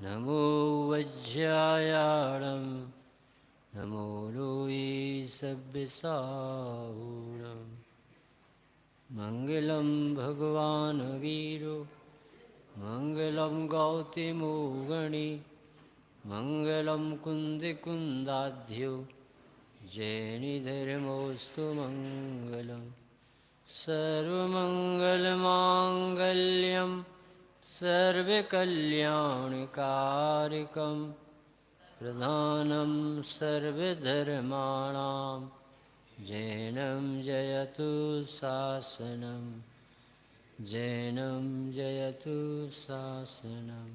नमो वज्रायाणं नमो लोये सव्यसाहूणं मङ्गलं भगवान् वीरो मङ्गलं गौतमोगणि मङ्गलं कुन्दिकुन्दाढ्यो जैनिधर्मोऽस्तु मङ्गलं सर्वमङ्गलमाङ्गल्यं सर्वकल्याणकारकं प्रधानं सर्वधर्माणां जैनं जयतु शासनं जैनं जयतु शासनं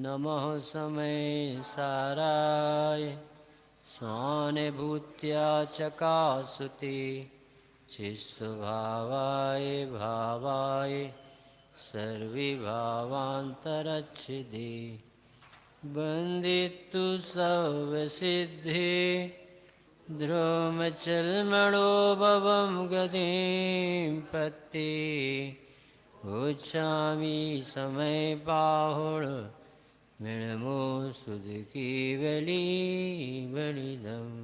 नमः समय साराय स्वानुभूत्या चकासुते चिस्वभावाय भावाय सर्वभावान्तरच्छिदे वन्दितु सर्वसिद्धे ध्रुवमचलमणोभवं गतिं पत्ते उच्चामि समयपाहुण मिणमो सुदकेवली वनिदम्।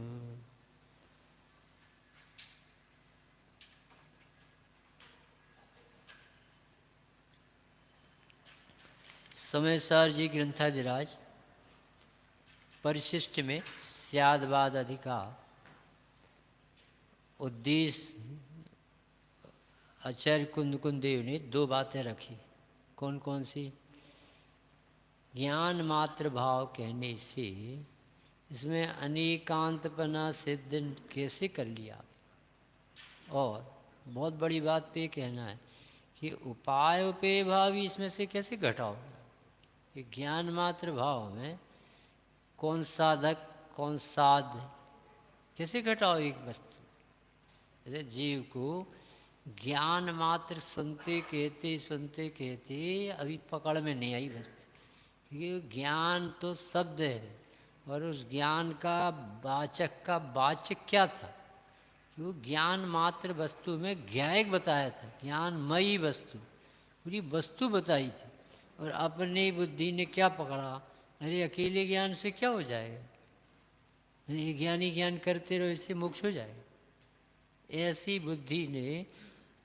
समयसार जी ग्रंथाधिराज परिशिष्ट में स्यादवाद अधिकार उद्देश्य आचार्य कुंद देव ने दो बातें रखी। कौन कौन सी? ज्ञान मात्र भाव कहने से इसमें अनेकांतपना सिद्ध कैसे कर लिया, और बहुत बड़ी बात तो ये कहना है कि उपाय उपेय भाव भी इसमें से कैसे घटाओ। कि ज्ञान मात्र भाव में कौन साधक कौन साध्य कैसे घटाओ एक वस्तु। जैसे जीव को ज्ञान मात्र सुनते कहते अभी पकड़ में नहीं आई वस्तु, क्योंकि ज्ञान तो शब्द है और उस ज्ञान का वाचक क्या था कि वो ज्ञान मात्र वस्तु में ज्ञायक बताया था, ज्ञानमयी वस्तु पूरी वस्तु बताई थी। और अपनी बुद्धि ने क्या पकड़ा, अरे अकेले ज्ञान से क्या हो जाएगा, ये ज्ञानी ज्ञान करते रहो इससे मोक्ष हो जाएगा। ऐसी बुद्धि ने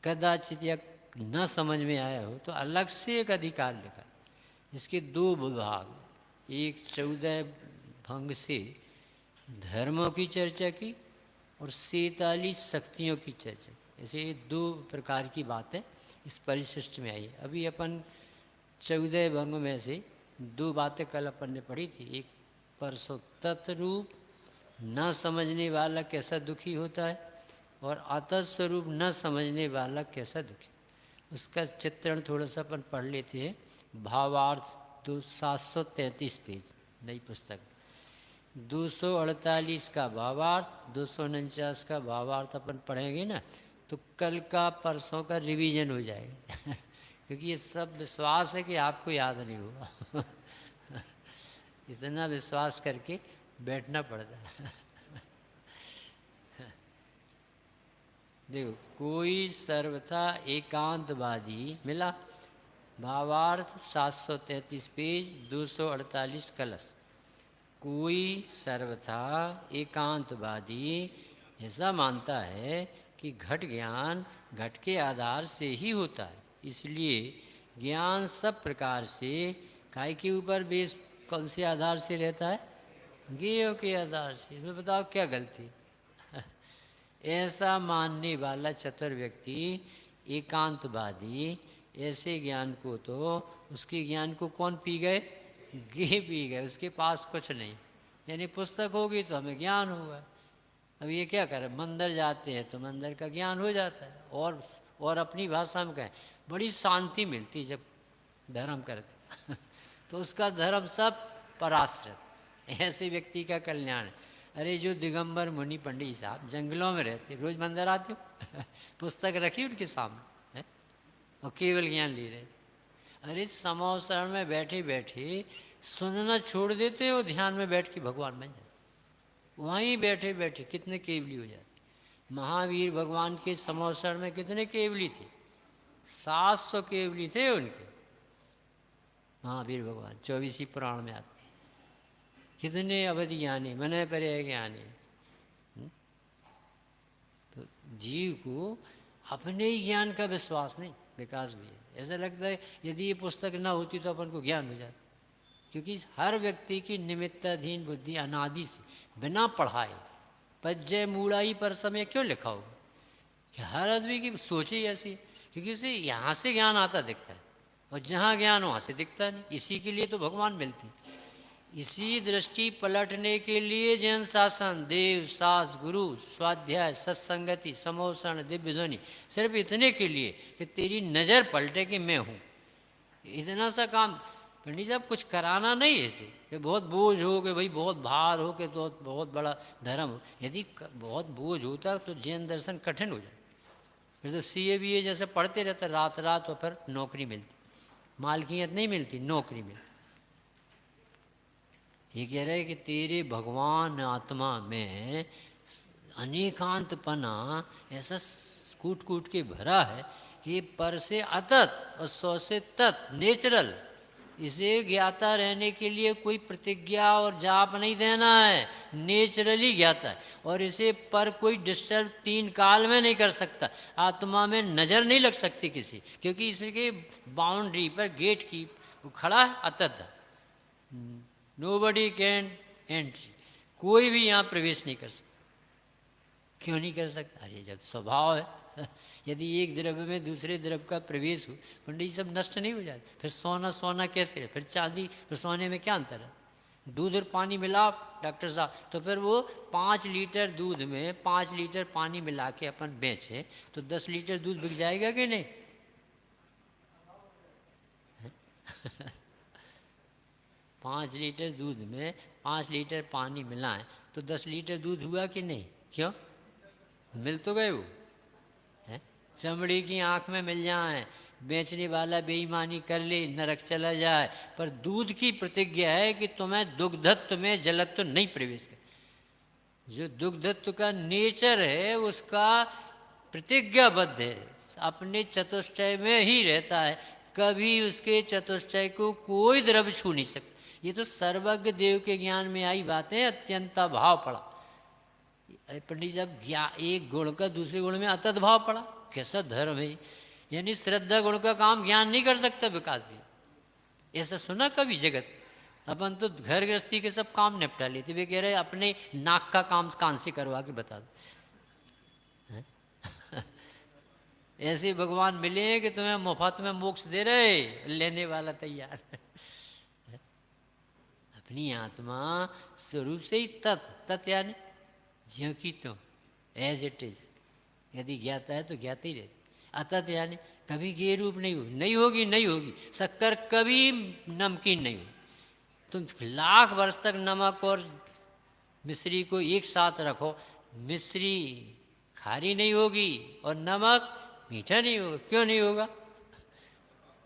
कदाचित या न समझ में आया हो तो अलग से एक अधिकार लिखा जिसके दो विभाग, एक 14 भंग से धर्मों की चर्चा की और 47 शक्तियों की चर्चा की। ऐसे दो प्रकार की बातें इस परिशिष्ट में आई। अभी अपन 14 भंग में से दो बातें कल अपन ने पढ़ी थी। एक परसों तत्रूप न समझने वाला कैसा दुखी होता है और अतः स्वरूप न समझने वाला कैसा दुखी, उसका चित्रण थोड़ा सा अपन पढ़ लेते हैं। भावार्थ 733 पेज नई पुस्तक, 248 का भावार्थ, 249 का भावार्थ अपन पढ़ेंगे ना तो कल का परसों का रिवीजन हो जाएगा क्योंकि ये सब विश्वास है कि आपको याद नहीं होगा इतना विश्वास करके बैठना पड़ता है देखो, कोई सर्वथा एकांतवादी मिला। भावार्थ 733 पेज 248 कलश। कोई सर्वथा एकांतवादी ऐसा मानता है कि घट ज्ञान घट के आधार से ही होता है, इसलिए ज्ञान सब प्रकार से काय के ऊपर बेस कौन से आधार से रहता है, ज्ञेय के आधार से। इसमें बताओ क्या गलती ऐसा मानने वाला चतुर व्यक्ति एकांतवादी ऐसे ज्ञान को तो उसके ज्ञान को कौन पी गए, गे पी गए, उसके पास कुछ नहीं। यानी पुस्तक होगी तो हमें ज्ञान होगा। अब ये क्या करें, मंदिर जाते हैं तो मंदिर का ज्ञान हो जाता है और अपनी भाषा में कहें बड़ी शांति मिलती जब धर्म करते तो उसका धर्म सब पराश्रित। ऐसे व्यक्ति का कल्याण है। अरे जो दिगंबर मुनि पंडित साहब जंगलों में रहते, रोज मंदिर आते हो पुस्तक रखी उनके सामने है और केवल ज्ञान ले रहे। अरे समोसरण में बैठे बैठे सुनना छोड़ देते हो, ध्यान में बैठ के भगवान बन जाते, वहीं बैठे बैठे कितने केवली हो जाते। महावीर भगवान के समोसरण में कितने केवली थे, 700 केवली थे उनके। महावीर भगवान 24 पुराण में आते, कितने अवधि ज्ञानी, मन परे ज्ञानी। तो जीव को अपने ही ज्ञान का विश्वास नहीं, विकास भी है। ऐसा लगता है यदि ये पुस्तक ना होती तो अपन को ज्ञान हो जाता, क्योंकि हर व्यक्ति की निमित्ताधीन बुद्धि अनादि से बिना पढ़ाए पज्जय मूढ़ाई पर समय क्यों लिखा होगा कि हर आदमी की सोच ही ऐसी है, क्योंकि उसे यहाँ से ज्ञान आता दिखता है और जहाँ ज्ञान वहाँ से दिखता नहीं। इसी के लिए तो भगवान मिलती, इसी दृष्टि पलटने के लिए जैन शासन, देव सास, गुरु, स्वाध्याय, सत्संगति, समोषण, दिव्य ध्वनि, सिर्फ इतने के लिए कि तेरी नज़र पलटे कि मैं हूँ। इतना सा काम पंडित साहब, कुछ कराना नहीं है इसे कि बहुत बोझ हो कि भाई बहुत भार हो कि तो बहुत बड़ा धर्म हो। यदि बहुत बोझ होता तो जैन दर्शन कठिन हो जाए, फिर तो CA BA जैसे पढ़ते रहते रात रात, और फिर नौकरी मिलती, मालकियत नहीं मिलती, नौकरी मिलती। ये कह रहे कि तेरे भगवान आत्मा में अनेकांतपना ऐसा कूट कूट के भरा है कि पर से अतत और सौ से तत् नेचुरल। इसे ज्ञाता रहने के लिए कोई प्रतिज्ञा और जाप नहीं देना है, नेचुरली ज्ञाता है। और इसे पर कोई डिस्टर्ब 3 काल में नहीं कर सकता, आत्मा में नज़र नहीं लग सकती किसी, क्योंकि इसके बाउंड्री पर गेट की खड़ा है अतत, नोबडी कैन एंट्री, कोई भी यहाँ प्रवेश नहीं कर सकता। क्यों नहीं कर सकता? अरे जब स्वभाव है यदि एक द्रव्य में दूसरे द्रव्य का प्रवेश हो, पंडित सब नष्ट नहीं हो जाते। फिर सोना सोना कैसे है? फिर चांदी और सोने में क्या अंतर है? दूध और पानी मिला डॉक्टर साहब, तो फिर वो 5 लीटर दूध में 5 लीटर पानी मिला के अपन बेचें तो 10 लीटर दूध बिक जाएगा कि नहीं? 5 लीटर दूध में 5 लीटर पानी मिलाएं तो 10 लीटर दूध हुआ कि नहीं? क्यों? मिल तो गए वो है। चमड़ी की आंख में मिल जाए, बेचने वाला बेईमानी कर ले, नरक चला जाए, पर दूध की प्रतिज्ञा है कि तुम्हें दुग्धत्व में जलत्व नहीं प्रवेश कर। जो दुग्धत्व का नेचर है उसका प्रतिज्ञाबद्ध है, अपने चतुष्टय में ही रहता है, कभी उसके चतुष्टय को कोई द्रव्य छू नहीं सकता। ये तो सर्वज्ञ देव के ज्ञान में आई बातें, अत्यंत भाव पड़ा। अरे पंडित साहब, एक गुण का दूसरे गुण में अतत भाव पड़ा, कैसा धर्म है? यानी श्रद्धा गुण का काम ज्ञान नहीं कर सकता विकास भी। ऐसा सुना कभी जगत? अपन तो घर गृहस्थी के सब काम निपटा लेते, वे कह रहे अपने नाक का काम कान से करवा के बता दो। ऐसे भगवान मिले कि तुम्हें मुफ्त में मोक्ष दे रहे, लेने वाला तैयार। अपनी आत्मा स्वरूप से ही तत् यानी ज्यों की तुम, एज इट इज। यदि ज्ञाता है तो ज्ञाता ही रहती। अतत यानी कभी ये रूप नहीं होगी, नहीं होगी, नहीं होगी। शक्कर कभी नमकीन नहीं होगी। तुम लाख वर्ष तक नमक और मिश्री को एक साथ रखो, मिश्री खारी नहीं होगी और नमक मीठा नहीं होगा। क्यों नहीं होगा?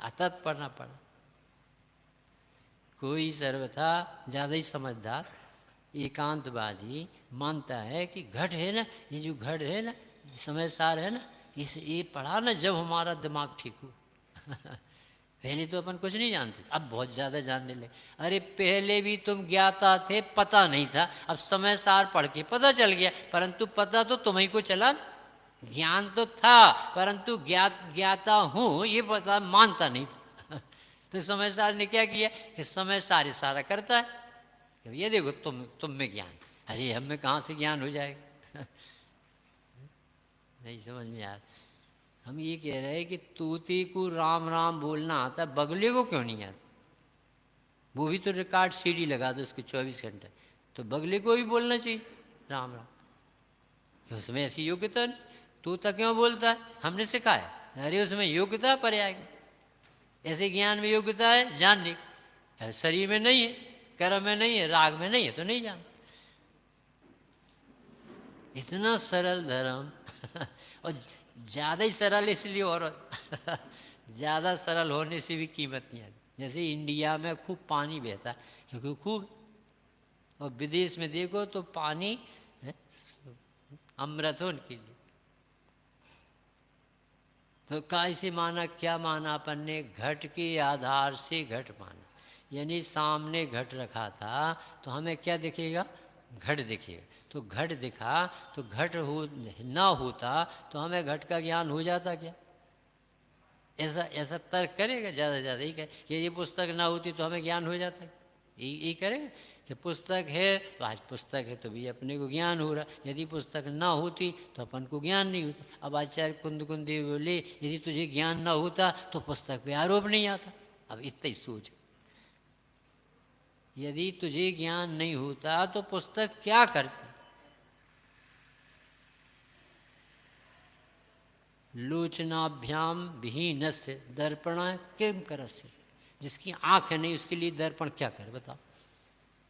अतत पढ़ना पड़ा। कोई सर्वथा ज़्यादा ही समझदार एकांतवादी मानता है कि घट है ना, ये जो घट है ना, समय सार है ना, इस ये पढ़ा ना जब हमारा दिमाग ठीक हो। पहले तो अपन कुछ नहीं जानते, अब बहुत ज़्यादा जानने लगे। अरे पहले भी तुम ज्ञाता थे, पता नहीं था, अब समय सार पढ़ के पता चल गया, परंतु पता तो तुम्ही को चला। ज्ञान तो था परंतु ज्ञाता हूँ ये पता मानता नहीं था। तो समय सार ने क्या किया कि समय सार इशारा करता है, ये देखो तुम में ज्ञान। अरे हम में कहाँ से ज्ञान हो जाएगा? नहीं समझ में यार। हम ये कह रहे हैं कि तोते को राम राम बोलना आता, बगले को क्यों नहीं आता? वो भी तो रिकॉर्ड CD लगा दो उसके 24 घंटे, तो बगले को भी बोलना चाहिए राम राम। क्यों? उसमें ऐसी योग्यता नहीं। तोता क्यों बोलता है? हमने सिखाया। अरे उसमें योग्यता पर आएगी। ऐसे ज्ञान में योग्यता है जानने की, शरीर में नहीं है, कर्म में नहीं है, राग में नहीं है, तो नहीं जान। इतना सरल धर्म और ज़्यादा ही सरल इसलिए औरत ज़्यादा सरल होने से भी कीमत नहीं आती। जैसे इंडिया में खूब पानी बहता है क्योंकि खूब, और विदेश में देखो तो पानी अमृत हो उनके लिए। तो कैसे माना, क्या माना अपन ने? घट के आधार से घट माना। यानी सामने घट रखा था तो हमें क्या दिखेगा? घट दिखेगा। तो घट दिखा तो घट हो ना होता तो हमें घट का ज्ञान हो जाता क्या? ऐसा ऐसा तर्क करेगा ज़्यादा से ज़्यादा, यही कहे कि ये पुस्तक ना होती तो हमें ज्ञान हो जाता। यही करेगा कि पुस्तक है तो आज पुस्तक है तो भी अपने को ज्ञान हो रहा, यदि पुस्तक ना होती तो अपन को ज्ञान नहीं होता। अब आचार्य कुंद बोले यदि तुझे ज्ञान ना होता तो पुस्तक पे आरोप नहीं आता। अब इतना ही सोच, यदि तुझे ज्ञान नहीं होता तो पुस्तक क्या करती? लोचनाभ्याम विहीनस्य दर्पण किम करस्य। जिसकी आंख नहीं उसके लिए दर्पण क्या करे बताओ?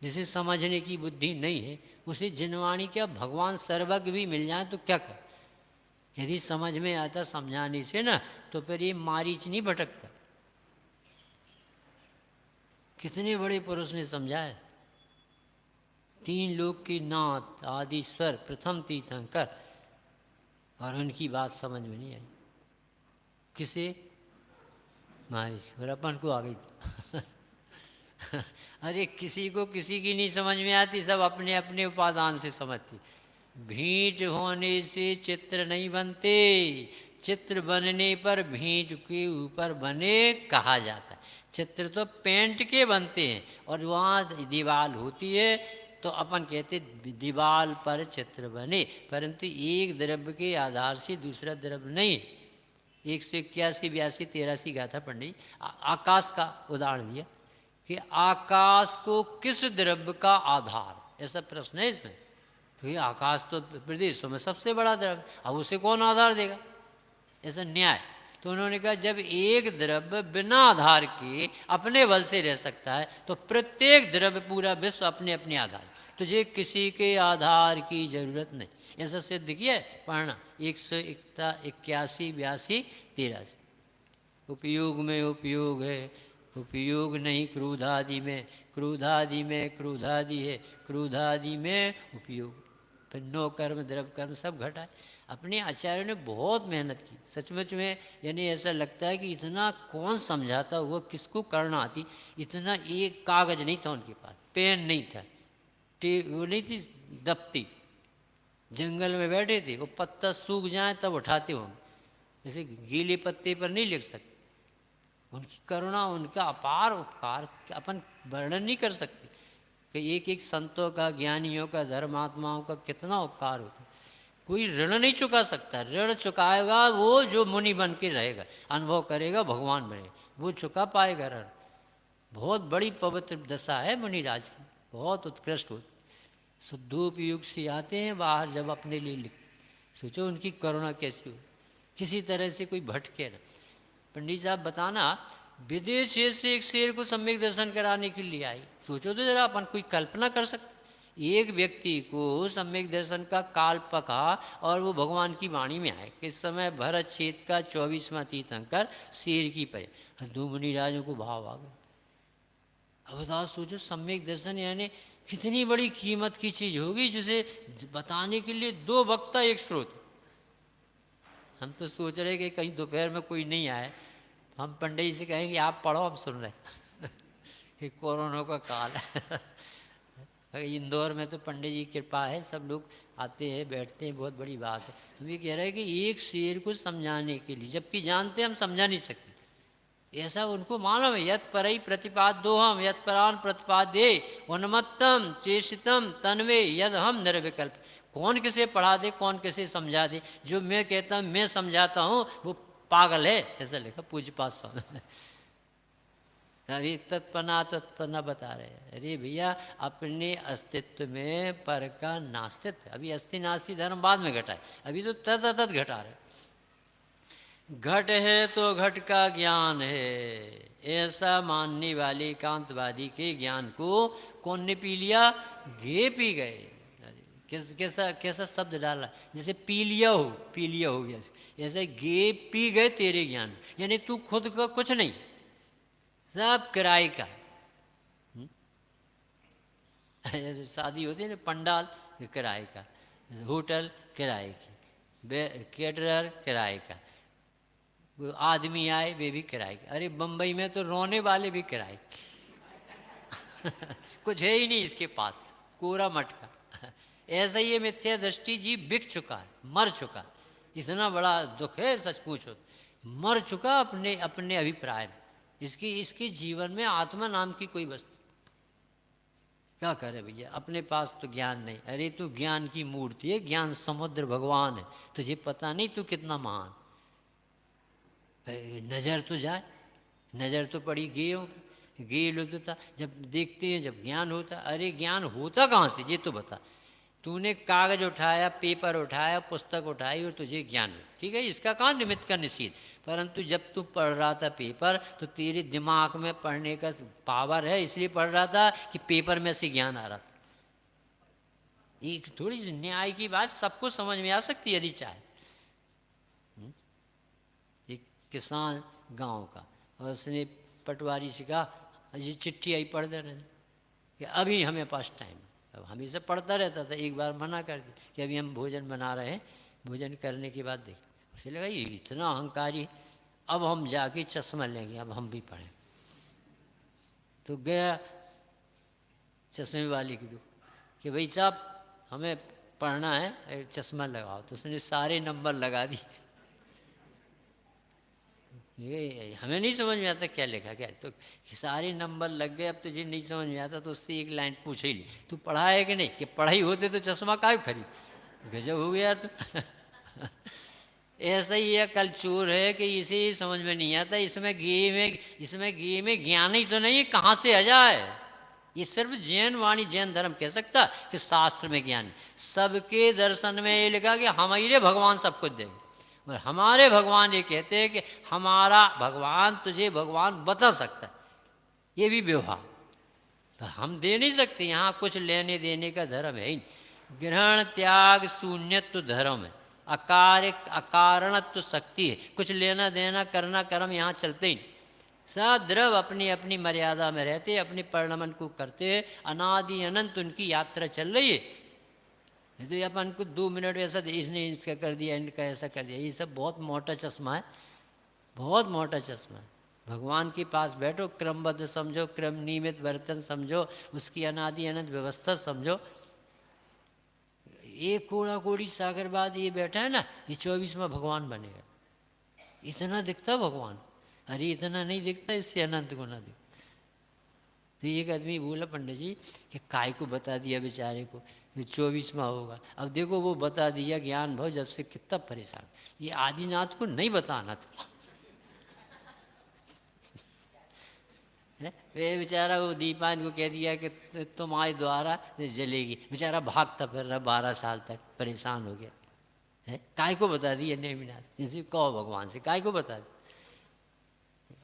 जिसे समझने की बुद्धि नहीं है उसे जिनवाणी क्या भगवान सर्वज्ञ भी मिल जाए तो क्या कर? यदि समझ में आता समझाने से ना तो फिर ये मारीच नहीं भटकता। कितने बड़े पुरुष ने समझाया, 3 लोक के नाथ आदिश्वर प्रथम तीर्थंकर, और उनकी बात समझ में नहीं आई। किसे? मारीच, और अपन को आ गई थी। अरे किसी को किसी की नहीं समझ में आती, सब अपने अपने उपादान से समझती। भींट होने से चित्र नहीं बनते, चित्र बनने पर भींट के ऊपर बने कहा जाता है। चित्र तो पेंट के बनते हैं और वहाँ दीवार होती है तो अपन कहते दीवार पर चित्र बने, परंतु एक द्रव्य के आधार से दूसरा द्रव्य नहीं। 181, 82, 83 गाथा पंडित आकाश का उदाहरण दिया कि आकाश को किस द्रव्य का आधार, ऐसा प्रश्न है इसमें। तो ये आकाश तो प्रदेशों में सबसे बड़ा द्रव्य, अब उसे कौन आधार देगा? ऐसा न्याय। तो उन्होंने कहा जब एक द्रव्य बिना आधार के अपने बल से रह सकता है तो प्रत्येक द्रव्य पूरा विश्व अपने अपने आधार, तुझे किसी के आधार की जरूरत नहीं। ऐसा सिद्ध किया है, पढ़ना 181, 82, 83। उपयोग में उपयोग है, उपयोग नहीं क्रोधादि में, क्रोधादि में क्रोधादि है, क्रोधादि में उपयोग। फिर नो कर्म द्रव्य कर्म सब घटा है। अपने आचार्यों ने बहुत मेहनत की सचमुच में, यानी ऐसा लगता है कि इतना कौन समझाता हुआ, किसको करना आती। इतना एक कागज नहीं था उनके पास, पेन नहीं था, वो नहीं थी दफ्ती, जंगल में बैठे थे, वो पत्ता सूख जाए तब उठाते होंगे, जैसे गीले पत्ते पर नहीं लिख सकते। उनकी करुणा, उनका अपार उपकार अपन वर्णन नहीं कर सकते कि एक एक संतों का, ज्ञानियों का, धर्मात्माओं का कितना उपकार होता है। कोई ऋण नहीं चुका सकता, ऋण चुकाएगा वो जो मुनि बन के रहेगा, अनुभव करेगा, भगवान बनेगा, वो चुका पाएगा ऋण। बहुत बड़ी पवित्र दशा है मुनिराज की, बहुत उत्कृष्ट होती। शुद्धोपयुक्त से आते हैं बाहर जब अपने लिए लिख, सोचो उनकी करुणा कैसी हो, किसी तरह से कोई भटके ना। पंडित साहब बताना, विदेश से एक शेर को सम्यक दर्शन कराने के लिए आई। सोचो तो जरा, अपन कोई कल्पना कर सकते एक व्यक्ति को सम्यक दर्शन का काल पका और वो भगवान की वाणी में आए। इस समय भरत क्षेत्र का 24वां तीर्थंकर शेर की पे, 2 मुनिराजों को भाव आ गए। अब बताओ, सोचो सम्यक दर्शन यानी कितनी बड़ी कीमत की चीज होगी, जिसे बताने के लिए 2 वक्ता 1 श्रोता। हम तो सोच रहे कि कहीं दोपहर में कोई नहीं आए तो हम पंडित जी से कहेंगे आप पढ़ो, हम सुन रहे कि कोरोना का काल है। इंदौर में तो पंडित जी की कृपा है, सब लोग आते हैं बैठते हैं, बहुत बड़ी बात है। हम ये कह रहे हैं कि एक शेर को समझाने के लिए, जबकि जानते हम समझा नहीं सकते, ऐसा उनको मालूम है। यत परई प्रतिपाद्योहम यत परान प्रतिपाद्ये उन्मत्तम चेष्टितम तन्वे यद हम निर्विकल्प। कौन किसे पढ़ा दे, कौन किसे समझा दे, जो मैं कहता हूँ मैं समझाता हूँ वो पागल है, ऐसा लिखा पूज्य पास स्वामी। अरे तत्पना बता रहे हैं। अरे भैया, अपने अस्तित्व में पर का नास्तित्व, अभी अस्थि नास्ति धर्म बाद में घटा है, अभी तो तत् घटा रहे। घट है तो घट का ज्ञान है, ऐसा मानने वाले कांतवादी के ज्ञान को कौन ने पी लिया? घे पी गए। कैसा कैसा शब्द डाला, जैसे पी लिया हो, पी लिया हो गया, ऐसे गे पी गए तेरे ज्ञान। यानी तू खुद का कुछ नहीं, सब किराए का। शादी होती है ना, पंडाल किराए का, होटल किराए की, कैटरर किराए का, आदमी आए वे भी किराए के। अरे बम्बई में तो रोने वाले भी किराए के। कुछ है ही नहीं इसके पास, कोरा मटका। ऐसा ही ये मिथ्या दृष्टि जीव बिक चुका है, मर चुका। इतना बड़ा दुख है सच पूछो, मर चुका अपने अपने अभिप्राय में। इसकी इसके जीवन में आत्मा नाम की कोई वस्तु, क्या करे भैया, अपने पास तो ज्ञान नहीं। अरे तू ज्ञान की मूर्ति है, ज्ञान समुद्र भगवान है, तुझे पता नहीं तू कितना महान। नज़र तो जाए, नज़र तो पड़ी गेयों पे, गे लुप्तता जब देखते हैं, जब ज्ञान होता। अरे ज्ञान होता कहाँ से ये तो बता। तूने कागज उठाया, पेपर उठाया, पुस्तक उठाई और तुझे ज्ञान हो, ठीक है, इसका कहाँ निमित्त का निषेध। परंतु जब तू पढ़ रहा था पेपर, तो तेरे दिमाग में पढ़ने का पावर है, इसलिए पढ़ रहा था कि पेपर में से ज्ञान आ रहा था। एक थोड़ी न्याय की बात सबको समझ में आ सकती है यदि चाहे। एक किसान गांव का, और उसने पटवारी से कहा, ये चिट्ठी आई पढ़ दे रहे कि अभी हमें पास टाइम। अब हमेशा पढ़ता रहता था, एक बार मना कर दिया कि अभी हम भोजन बना रहे हैं, भोजन करने के बाद देख। उसे लगा ये इतना अहंकारी, अब हम जाके चश्मा लेंगे, अब हम भी पढ़ें। तो गया चश्मे वाले की दुकान कि भाई साहब हमें पढ़ना है, चश्मा लगाओ। तो उसने सारे नंबर लगा दिए। ये हमें नहीं समझ में आता क्या लिखा क्या, तो सारे नंबर लग गए। अब तुझे नहीं समझ में आता तो उससे एक लाइन पूछ ही ली, तू पढ़ा है कि नहीं, कि पढ़ाई होते तो चश्मा काहे खरीद। गजब हो गया तो। ऐसा ही है, कल चोर है कि इसे ही समझ में नहीं आता, इसमें घी में ज्ञान ही तो नहीं, कहाँ से आ जाए। ये सिर्फ जैन वाणी जैन धर्म कह सकता कि शास्त्र में ज्ञान। सबके दर्शन में ये लिखा कि हमारे भगवान सब कुछ देंगे, और हमारे भगवान ये कहते हैं कि हमारा भगवान तुझे भगवान बता सकता है, ये भी व्यवहार तो हम दे नहीं सकते। यहाँ कुछ लेने देने का धर्म है ही, ग्रहण त्याग शून्यत्व धर्म है, अकारणत्व शक्ति है, कुछ लेना देना करना कर्म यहाँ चलते ही। सब द्रव अपनी अपनी मर्यादा में रहते, अपने परिणमन को करते, अनादि अनंत उनकी यात्रा चल रही है। तो अपन को 2 मिनट ऐसा इसने इसका कर दिया, इनका ऐसा कर दिया, ये सब बहुत मोटा चश्मा है, बहुत मोटा चश्मा है। भगवान के पास बैठो, क्रमबद्ध समझो, क्रम नियमित वर्तन समझो, उसकी अनादि अनंत व्यवस्था समझो। एक कोड़ा कोड़ी सागर बाद ये बैठा है ना, ये 24वां भगवान बनेगा। इतना दिखता भगवान, अरे इतना नहीं दिखता, इससे अनंत गुना दिखता। तो एक आदमी बोला पंडित जी कि काय को बता दिया बेचारे को कि 24वां होगा। अब देखो वो बता दिया ज्ञान भाव, जब से कितना परेशान। ये आदिनाथ को नहीं बताना था। वे बेचारा वो दीपान को कह दिया कि तुम्हारे द्वारा जलेगी, बेचारा भागता फिर रहा 12 साल तक, परेशान हो गया है। काय को बता दिया नेमिनाथ, इसी कहो भगवान से काय को बता दिया।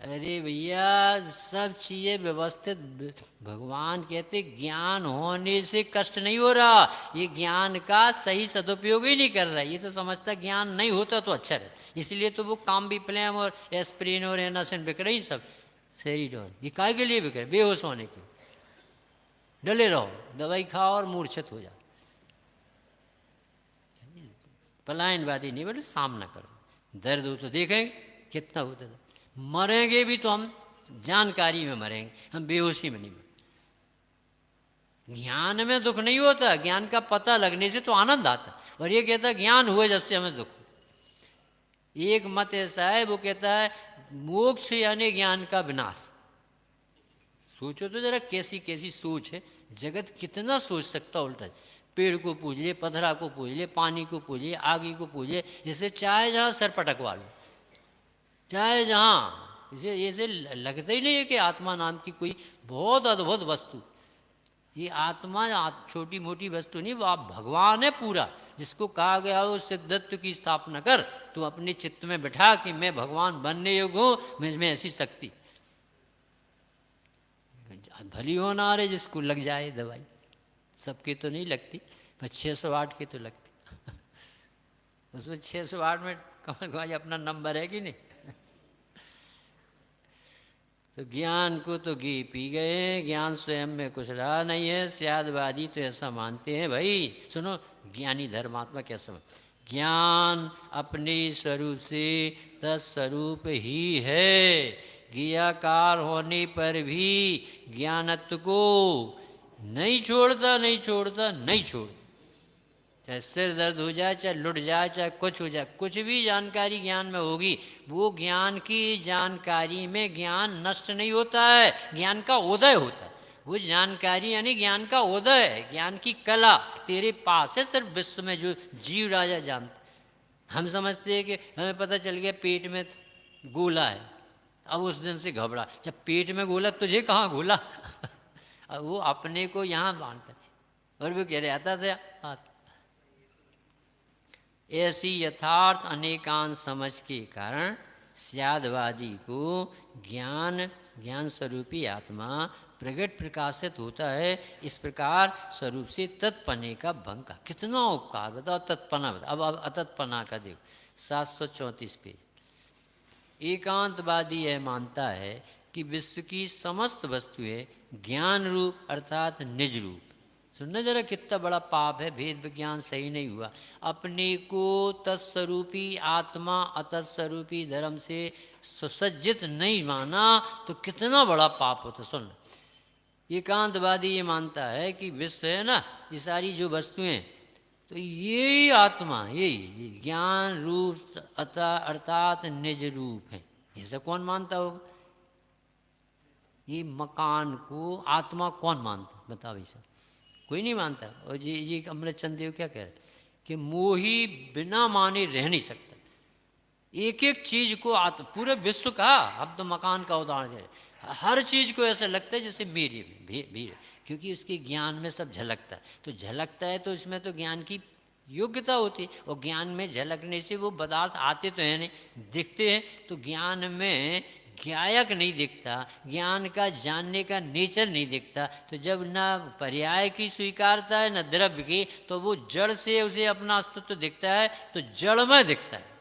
अरे भैया सब चीजें व्यवस्थित, भगवान कहते ज्ञान होने से कष्ट नहीं हो रहा, ये ज्ञान का सही सदुपयोग ही नहीं कर रहा। ये तो समझता ज्ञान नहीं होता तो अच्छा रहता, इसलिए तो वो काम भी प्लेम और एस्प्रिन और एनासिन बिक रही सब सेरिडोन। ये काय के लिए बिक रहे, बेहोश होने के, डले रहो, दवाई खाओ और मूर्छित हो जाओ। पलायनवादी नहीं बोले, सामना करो, दर्द हो तो देखेंगे कितना होता था। मरेंगे भी तो हम जानकारी में मरेंगे, हम बेहोशी में नहीं मरेंगे। ज्ञान में दुख नहीं होता, ज्ञान का पता लगने से तो आनंद आता, और ये कहता ज्ञान हुए जब से हमें दुख होता। एक मत ऐसा है, वो कहता है मोक्ष यानी ज्ञान का विनाश। सोचो तो जरा कैसी कैसी सोच है, जगत कितना सोच सकता उल्टा। पेड़ को पूजिए, पत्थरा को पूजिए, पानी को पूजिए, आगे को पूजिए, इसे चाहे जहाँ सर पटकवा लो, चाहे जहाँ, इसे लगता ही नहीं है कि आत्मा नाम की कोई बहुत अद्भुत वस्तु। ये आत्मा छोटी मोटी वस्तु नहीं, वो आप भगवान है पूरा, जिसको कहा गया हो सिद्धत्व की स्थापना कर, तो अपने चित्त में बैठा कि मैं भगवान बनने योग्य हूँ, मुझमें ऐसी शक्ति। भली हो ना रे जिसको लग जाए दवाई, सबके तो नहीं लगती, पर 608 के तो लगती। उसमें 608 में कमल अपना नंबर है कि नहीं। तो ज्ञान को तो घी पी गए, ज्ञान स्वयं में कुछ रहा नहीं है। स्यादवादी तो ऐसा मानते हैं। भाई सुनो, ज्ञानी धर्मात्मा क्या समझ, ज्ञान अपने स्वरूप से तत्स्वरूप ही है, ज्ञाकार होने पर भी ज्ञानत्व को नहीं छोड़ता, नहीं छोड़ता, नहीं छोड़ता। चाहे सिर दर्द हो जाए, चाहे लुट जाए, चाहे कुछ हो जाए, कुछ भी जानकारी ज्ञान में होगी, वो ज्ञान की जानकारी में ज्ञान नष्ट नहीं होता है, ज्ञान का उदय होता है। वो जानकारी यानी ज्ञान का उदय है, ज्ञान की कला तेरे पास है, सिर्फ विश्व में जो जीव राजा जानता। हम समझते हैं कि हमें पता चल गया पेट में गोला है, अब उस दिन से घबरा। जब पेट में गोला, तुझे कहाँ गोला? अब वो अपने को यहाँ बांधता है, और वो कह रहे आता था। ऐसी यथार्थ अनेकांत समझ के कारण स्यादवादी को ज्ञान स्वरूपी आत्मा प्रगट प्रकाशित होता है। इस प्रकार स्वरूप से तत्पने का भंग का कितना उपकार, बताओ तत्पना बताओ। अब अतत्पना का देखो 734 पेज। एकांतवादी यह मानता है कि विश्व की समस्त वस्तुएं ज्ञान रूप अर्थात निज रूप। सुनना जरा कितना बड़ा पाप है, भेद विज्ञान सही नहीं हुआ। अपने को तत्स्वरूपी आत्मा अतत्स्वरूपी धर्म से सुसज्जित नहीं माना तो कितना बड़ा पाप होता। सुन, एकांतवादी ये मानता है कि विश्व है ना, ये सारी जो वस्तुएं, तो ये आत्मा यही ज्ञान रूप अर्थात निज रूप है। ऐसा कौन मानता होगा? ये मकान को आत्मा कौन मानता, बताओ ऐसा? कोई नहीं मानता। और जी अमृत चंद देव क्या कह रहे कि मोही बिना माने रह नहीं सकता। एक एक चीज को पूरे विश्व का, अब तो मकान का उदाहरण है, हर चीज को ऐसा लगता है जैसे मेरी भी, क्योंकि उसके ज्ञान में सब झलकता है। तो झलकता है तो इसमें तो ज्ञान की योग्यता होती है, और ज्ञान में झलकने से वो पदार्थ आते तो है नहीं, दिखते हैं। तो ज्ञान में ज्ञायक नहीं दिखता, ज्ञान का जानने का नेचर नहीं दिखता। तो जब न पर्याय की स्वीकारता है न द्रव्य की, तो वो जड़ से उसे अपना अस्तित्व दिखता है, तो जड़ में दिखता है।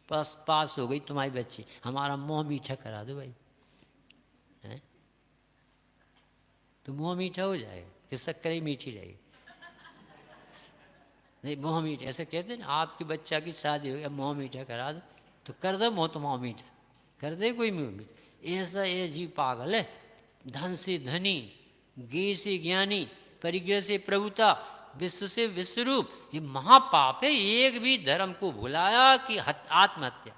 पास हो गई तुम्हारी बच्ची, हमारा मुंह मीठा करा दो भाई, है? तो मुंह मीठा हो जाएगा कि शक्कर ही मीठी रहेगी? नहीं, मुँह मीठा ऐसे कहते हैं ना, आपके बच्चा की शादी हो गया, मुँह मीठा करा दो, तो कर दो मुँह तो मुँह मीठा कर दे कोई मुँह मीठा। ऐसा ये जीव पागल है। धन से धनी, ज्ञ से ज्ञानी, परिग्रह से प्रभुता, विश्व से विश्वरूप, ये महापाप है। एक भी धर्म को भुलाया कि आत्महत्या।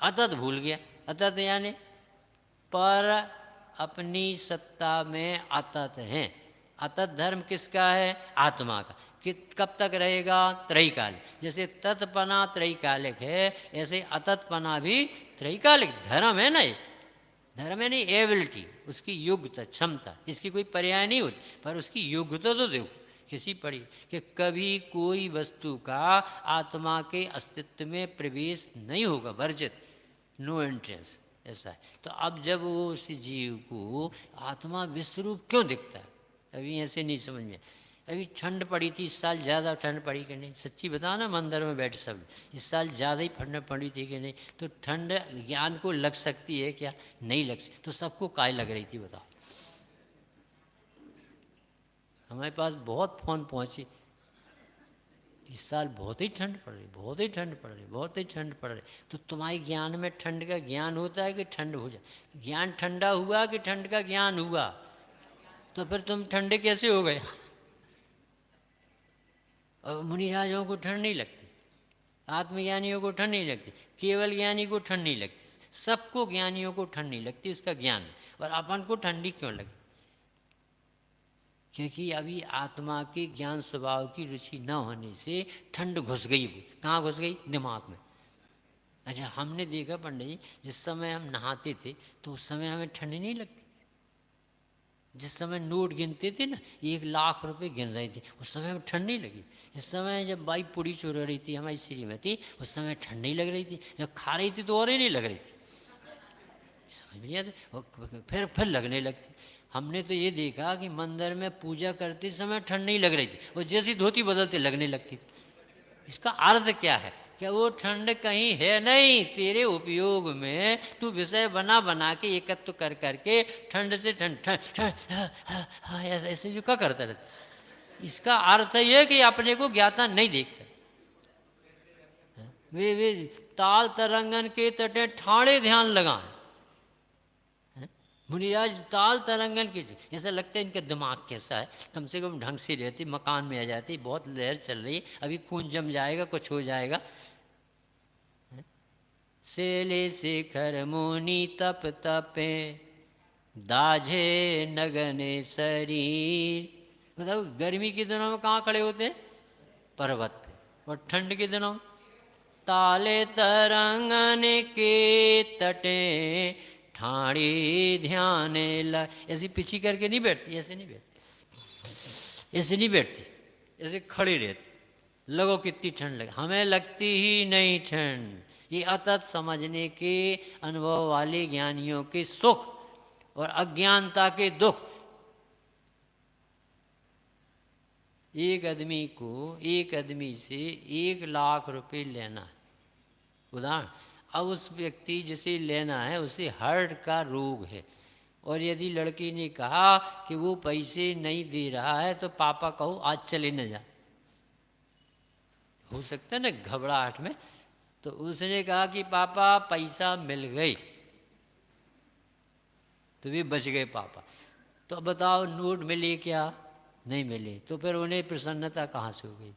अतत भूल गया, अतत यानी पर अपनी सत्ता में अतत है। अतत धर्म किसका है? आत्मा का। कब तक रहेगा? त्रैकालिक। जैसे तत्पना त्रैकालिक है, ऐसे अतत्पना भी त्रैकालिक धर्म है ना। ये धर्म है नहीं, एबिलिटी, उसकी योग्यता, क्षमता, इसकी कोई पर्याय नहीं होती, पर उसकी योग्यता तो देखो किसी पड़ी कि कभी कोई वस्तु का आत्मा के अस्तित्व में प्रवेश नहीं होगा, वर्जित, नो एंट्रेंस, ऐसा है। तो अब जब वो उस जीव को आत्मा विश्वरूप क्यों दिखता है, अभी ऐसे नहीं समझ में। अभी ठंड पड़ी थी इस साल, ज़्यादा ठंड पड़ी कि नहीं? सच्ची बताओ ना, मंदिर में बैठे सब, इस साल ज़्यादा ही ठंड पड़ी थी कि नहीं? तो ठंड ज्ञान को लग सकती है क्या? नहीं लग सकती। तो सबको काय लग रही थी बताओ? हमारे पास बहुत फ़ोन पहुँची, इस साल बहुत ही ठंड पड़ रही, बहुत ही ठंड पड़ रही, बहुत ही ठंड पड़ रही। तो तुम्हारे ज्ञान में ठंड का ज्ञान होता है कि ठंड हो जाए? ज्ञान ठंडा हुआ कि ठंड का ज्ञान हुआ? तो फिर तुम ठंडे कैसे हो गए? और मुनिराजों को ठंड नहीं लगती, आत्मज्ञानियों को ठंड नहीं लगती, केवल ज्ञानी को ठंड नहीं लगती, सबको ज्ञानियों को ठंड नहीं लगती, उसका ज्ञान। और अपन को ठंडी क्यों लगी? क्योंकि अभी आत्मा के ज्ञान स्वभाव की रुचि न होने से ठंड घुस गई। कहाँ घुस गई? दिमाग में। अच्छा, हमने देखा पंडित जी, जिस समय हम नहाते थे तो उस समय हमें ठंड नहीं लगती। जिस समय नोट गिनते थे ना, 1 लाख रुपए गिन रहे थे, उस समय हमें ठंड नहीं लगी। जिस समय जब बाई पूड़ी चुर रही थी हमारी श्रीमती, उस समय ठंड नहीं लग रही थी। जब खा रही थी तो और ही नहीं लग रही थी, समझ लिया था। फिर लगने लगती। हमने तो ये देखा कि मंदिर में पूजा करते समय ठंड नहीं लग रही थी, और जैसी धोती बदलते लगने लगती थी। इसका अर्थ क्या है? क्या वो ठंड कहीं है नहीं, तेरे उपयोग में तू विषय बना बना के एकत्व कर करके ठंड से ठंड ऐसे जो क्या करता रहता। इसका अर्थ ये कि अपने को ज्ञाता नहीं देखता। वे ताल तरंगन के तटे ठाणे ध्यान लगाएं। मुनिराज ताल तरंगन की, ऐसा लगता है इनका दिमाग कैसा है, कम से कम ढंग से रहती, मकान में आ जाती, बहुत लहर चल रही है, अभी खून जम जाएगा, कुछ हो जाएगा। सेले शिखर मुनि तप तपे दाझे नगने शरीर। मतलब गर्मी के दिनों में कहाँ खड़े होते हैं? पर्वत पे। और ठंड के दिनों ताले तरंगन के तटे ठाड़ी ध्यान ला। ऐसी पीछे करके नहीं बैठती, ऐसे नहीं बैठती, ऐसे नहीं बैठती, ऐसे खड़ी रहती। लगो कितनी ठंड लगे, हमें लगती ही नहीं ठंड। ये अतत समझने के अनुभव वाले ज्ञानियों के सुख और अज्ञानता के दुख। एक आदमी से 1,00,000 रुपये लेना है, उदाहरण। अब उस व्यक्ति जिसे लेना है उसे हार्ट का रोग है, और यदि लड़की ने कहा कि वो पैसे नहीं दे रहा है तो पापा कहो आज चले न जा, हो सकता है ना घबराहट में। तो उसने कहा कि पापा पैसा मिल गई, तो भी बच गए पापा। तो अब बताओ नोट मिले क्या? नहीं मिले। तो फिर उन्हें प्रसन्नता कहाँ से हो गई?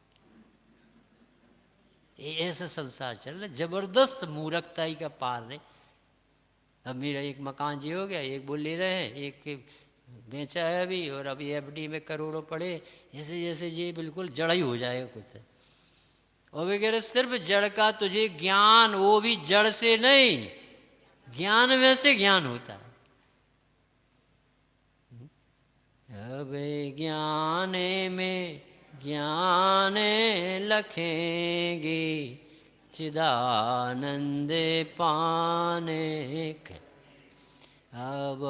ऐसा संसार चल रहा, जबरदस्त मूर्खताई का पार नहीं। अब मेरा एक मकान जी हो गया, एक वो ले रहे हैं, एक बेचा है अभी, और अभी एफडी में करोड़ों पड़े। ऐसे जैसे ये बिल्कुल जड़ ही हो जाएगा कुछ। और वगैरह सिर्फ जड़ का तुझे ज्ञान, वो भी जड़ से नहीं, ज्ञान में से ज्ञान होता है। अब ज्ञान में ज्ञान लखेंगे चिदानंद पाने के। अब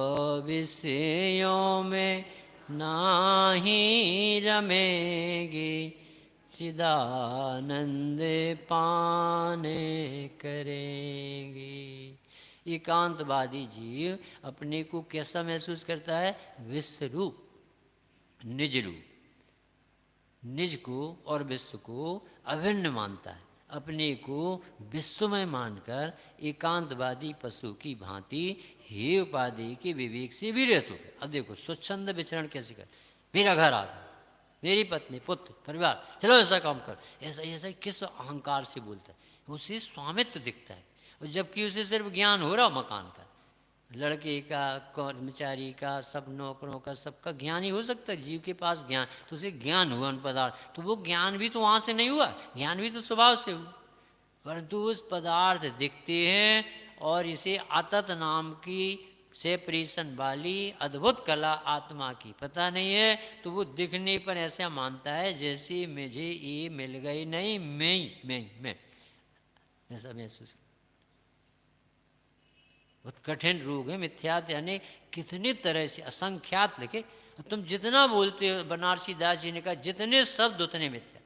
विषयों में नाही रमेगी चिदानंद पाने करेंगे। एकांतवादी जीव अपने को कैसा महसूस करता है? विश्व रूप, निज रूप। निज को और विश्व को अभिन्न मानता है, अपने को विश्वमय मानकर एकांतवादी पशु की भांति हे उपाधि के विवेक से भी रहते होते। अब देखो स्वच्छंद विचरण कैसे कर, मेरा घर आ गया, मेरी पत्नी, पुत्र, परिवार, चलो ऐसा काम कर, ऐसा ऐसा किस अहंकार से बोलता है? उसे स्वामित्व दिखता है, और जबकि उसे सिर्फ ज्ञान हो रहा मकान का, लड़के का, कर्मचारी का, सब नौकरों का, सबका ज्ञान ही हो सकता है। जीव के पास ज्ञान, तो उसे ज्ञान हुआ उन पदार्थ, तो वो ज्ञान भी तो वहाँ से नहीं हुआ, ज्ञान भी तो स्वभाव से हुआ। परंतु उस पदार्थ दिखते हैं, और इसे अतत नाम की सेपरेशन वाली अद्भुत कला आत्मा की पता नहीं है, तो वो दिखने पर ऐसा मानता है जैसे मुझे ये मिल गई नहीं, मैं ऐसा महसूस। बहुत कठिन रोग है मिथ्यात्व, यानी कितने तरह से असंख्यात लिखे। तुम जितना बोलते हो, बनारसी दास जी ने कहा जितने शब्द उतने मिथ्या,